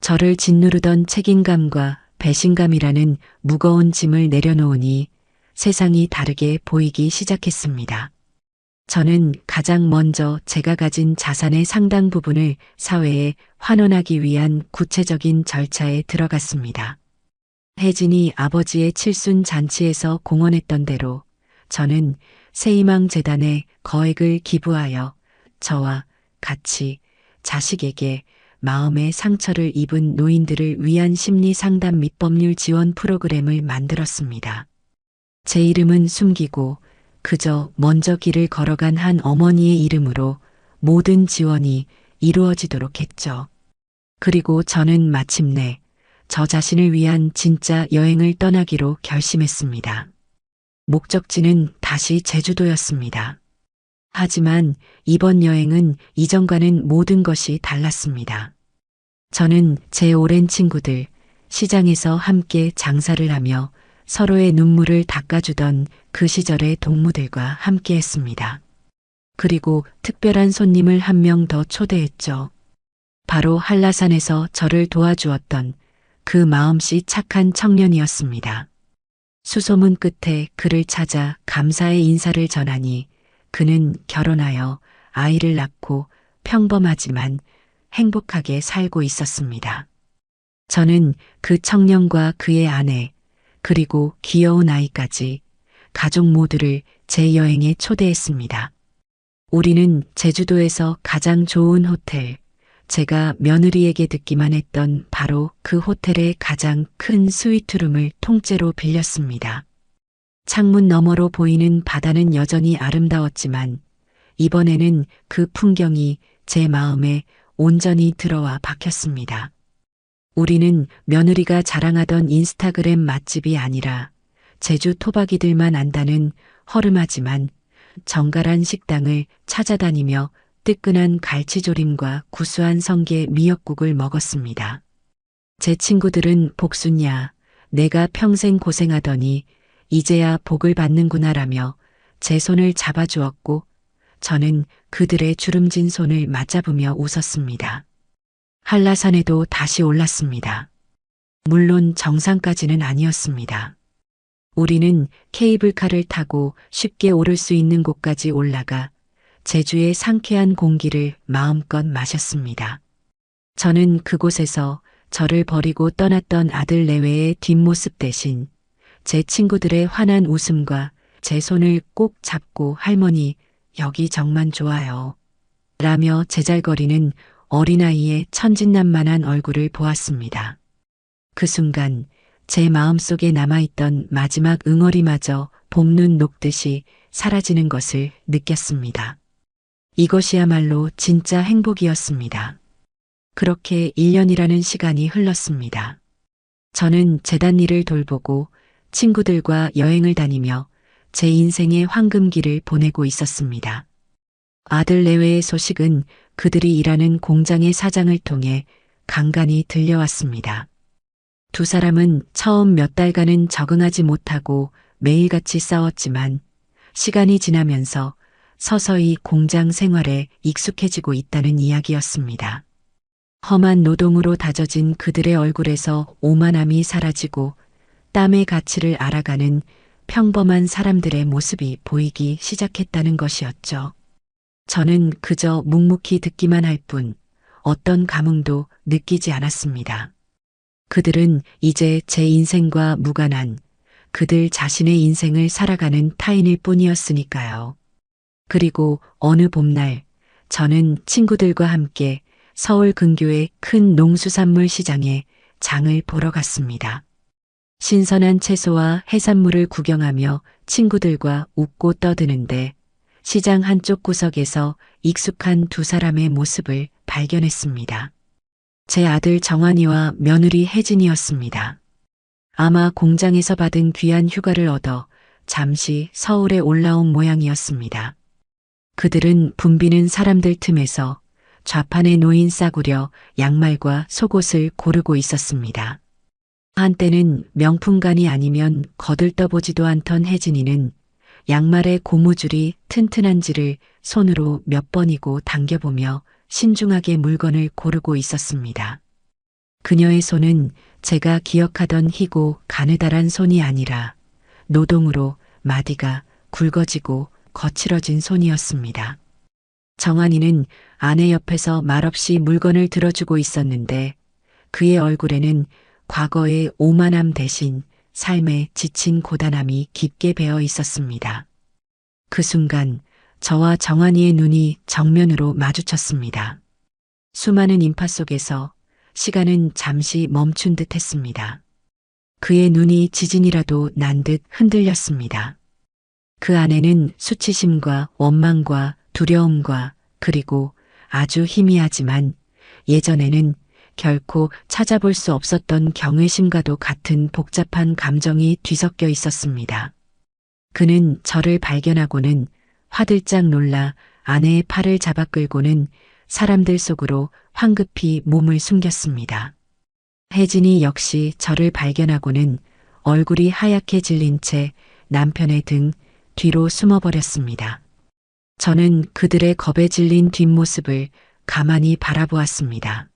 저를 짓누르던 책임감과 배신감이라는 무거운 짐을 내려놓으니 세상이 다르게 보이기 시작했습니다. 저는 가장 먼저 제가 가진 자산의 상당 부분을 사회에 환원하기 위한 구체적인 절차에 들어갔습니다. 혜진이 아버지의 칠순 잔치에서 공언했던 대로 저는 새희망재단에 거액을 기부하여 저와 같이 자식에게 마음의 상처를 입은 노인들을 위한 심리 상담 및 법률 지원 프로그램을 만들었습니다. 제 이름은 숨기고 그저 먼저 길을 걸어간 한 어머니의 이름으로 모든 지원이 이루어지도록 했죠. 그리고 저는 마침내 저 자신을 위한 진짜 여행을 떠나기로 결심했습니다. 목적지는 다시 제주도였습니다. 하지만 이번 여행은 이전과는 모든 것이 달랐습니다. 저는 제 오랜 친구들, 시장에서 함께 장사를 하며 서로의 눈물을 닦아주던 그 시절의 동무들과 함께 했습니다. 그리고 특별한 손님을 한 명 더 초대했죠. 바로 한라산에서 저를 도와주었던 그 마음씨 착한 청년이었습니다. 수소문 끝에 그를 찾아 감사의 인사를 전하니 그는 결혼하여 아이를 낳고 평범하지만 행복하게 살고 있었습니다. 저는 그 청년과 그의 아내, 그리고 귀여운 아이까지 가족 모두를 제 여행에 초대했습니다. 우리는 제주도에서 가장 좋은 호텔, 제가 며느리에게 듣기만 했던 바로 그 호텔의 가장 큰 스위트룸을 통째로 빌렸습니다. 창문 너머로 보이는 바다는 여전히 아름다웠지만 이번에는 그 풍경이 제 마음에 온전히 들어와 박혔습니다. 우리는 며느리가 자랑하던 인스타그램 맛집이 아니라 제주 토박이들만 안다는 허름하지만 정갈한 식당을 찾아다니며 뜨끈한 갈치조림과 구수한 성게 미역국을 먹었습니다. 제 친구들은 복순야, 내가 평생 고생하더니 이제야 복을 받는구나라며 제 손을 잡아주었고 저는 그들의 주름진 손을 맞잡으며 웃었습니다. 한라산에도 다시 올랐습니다. 물론 정상까지는 아니었습니다. 우리는 케이블카를 타고 쉽게 오를 수 있는 곳까지 올라가 제주의 상쾌한 공기를 마음껏 마셨습니다. 저는 그곳에서 저를 버리고 떠났던 아들 내외의 뒷모습 대신 제 친구들의 환한 웃음과 제 손을 꼭 잡고 할머니, 여기 정말 좋아요. 라며 제잘거리는 어린아이의 천진난만한 얼굴을 보았습니다. 그 순간 제 마음속에 남아있던 마지막 응어리마저 봄눈 녹듯이 사라지는 것을 느꼈습니다. 이것이야말로 진짜 행복이었습니다. 그렇게 1년이라는 시간이 흘렀습니다. 저는 재단 일을 돌보고 친구들과 여행을 다니며 제 인생의 황금기를 보내고 있었습니다. 아들 내외의 소식은 그들이 일하는 공장의 사장을 통해 간간히 들려왔습니다. 두 사람은 처음 몇 달간은 적응하지 못하고 매일같이 싸웠지만 시간이 지나면서 서서히 공장 생활에 익숙해지고 있다는 이야기였습니다. 험한 노동으로 다져진 그들의 얼굴에서 오만함이 사라지고 땀의 가치를 알아가는 평범한 사람들의 모습이 보이기 시작했다는 것이었죠. 저는 그저 묵묵히 듣기만 할 뿐 어떤 감흥도 느끼지 않았습니다. 그들은 이제 제 인생과 무관한 그들 자신의 인생을 살아가는 타인일 뿐이었으니까요. 그리고 어느 봄날 저는 친구들과 함께 서울 근교의 큰 농수산물 시장에 장을 보러 갔습니다. 신선한 채소와 해산물을 구경하며 친구들과 웃고 떠드는데 시장 한쪽 구석에서 익숙한 두 사람의 모습을 발견했습니다. 제 아들 정환이와 며느리 혜진이었습니다. 아마 공장에서 받은 귀한 휴가를 얻어 잠시 서울에 올라온 모양이었습니다. 그들은 붐비는 사람들 틈에서 좌판에 놓인 싸구려 양말과 속옷을 고르고 있었습니다. 한때는 명품관이 아니면 거들떠보지도 않던 혜진이는 양말의 고무줄이 튼튼한지를 손으로 몇 번이고 당겨보며 신중하게 물건을 고르고 있었습니다. 그녀의 손은 제가 기억하던 희고 가느다란 손이 아니라 노동으로 마디가 굵어지고 거칠어진 손이었습니다. 정한이는 아내 옆에서 말없이 물건을 들어주고 있었는데 그의 얼굴에는 과거의 오만함 대신 삶에 지친 고단함이 깊게 배어 있었습니다. 그 순간 저와 정한이의 눈이 정면으로 마주쳤습니다. 수많은 인파 속에서 시간은 잠시 멈춘 듯 했습니다. 그의 눈이 지진이라도 난 듯 흔들렸습니다. 그 안에는 수치심과 원망과 두려움과 그리고 아주 희미하지만 예전에는 결코 찾아볼 수 없었던 경외심과도 같은 복잡한 감정이 뒤섞여 있었습니다. 그는 저를 발견하고는 화들짝 놀라 아내의 팔을 잡아 끌고는 사람들 속으로 황급히 몸을 숨겼습니다. 혜진이 역시 저를 발견하고는 얼굴이 하얗게 질린 채 남편의 등 뒤로 숨어버렸습니다. 저는 그들의 겁에 질린 뒷모습을 가만히 바라보았습니다.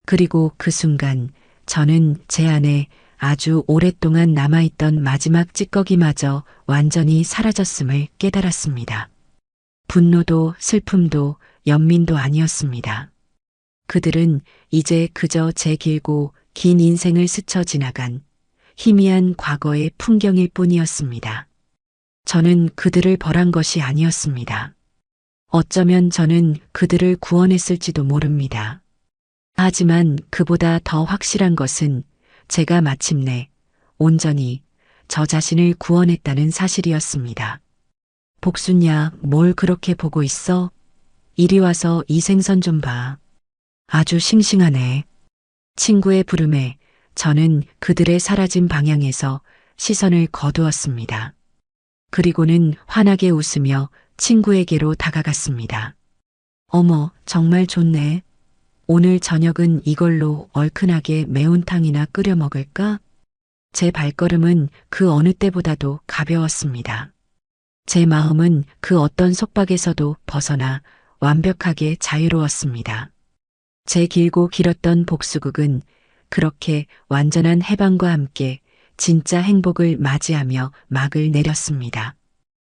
그리고 그 순간 저는 제 안에 아주 오랫동안 남아있던 마지막 찌꺼기마저 완전히 사라졌음을 깨달았습니다. 분노도 슬픔도 연민도 아니었습니다. 그들은 이제 그저 제 길고 긴 인생을 스쳐 지나간 희미한 과거의 풍경일 뿐이었습니다. 저는 그들을 벌한 것이 아니었습니다. 어쩌면 저는 그들을 구원했을지도 모릅니다. 하지만 그보다 더 확실한 것은 제가 마침내 온전히 저 자신을 구원했다는 사실이었습니다. 복순야, 뭘 그렇게 보고 있어? 이리 와서 이 생선 좀 봐. 아주 싱싱하네. 친구의 부름에 저는 그들의 사라진 방향에서 시선을 거두었습니다. 그리고는 환하게 웃으며 친구에게로 다가갔습니다. 어머, 정말 좋네. 오늘 저녁은 이걸로 얼큰하게 매운탕이나 끓여 먹을까? 제 발걸음은 그 어느 때보다도 가벼웠습니다. 제 마음은 그 어떤 속박에서도 벗어나 완벽하게 자유로웠습니다. 제 길고 길었던 복수극은 그렇게 완전한 해방과 함께 진짜 행복을 맞이하며 막을 내렸습니다.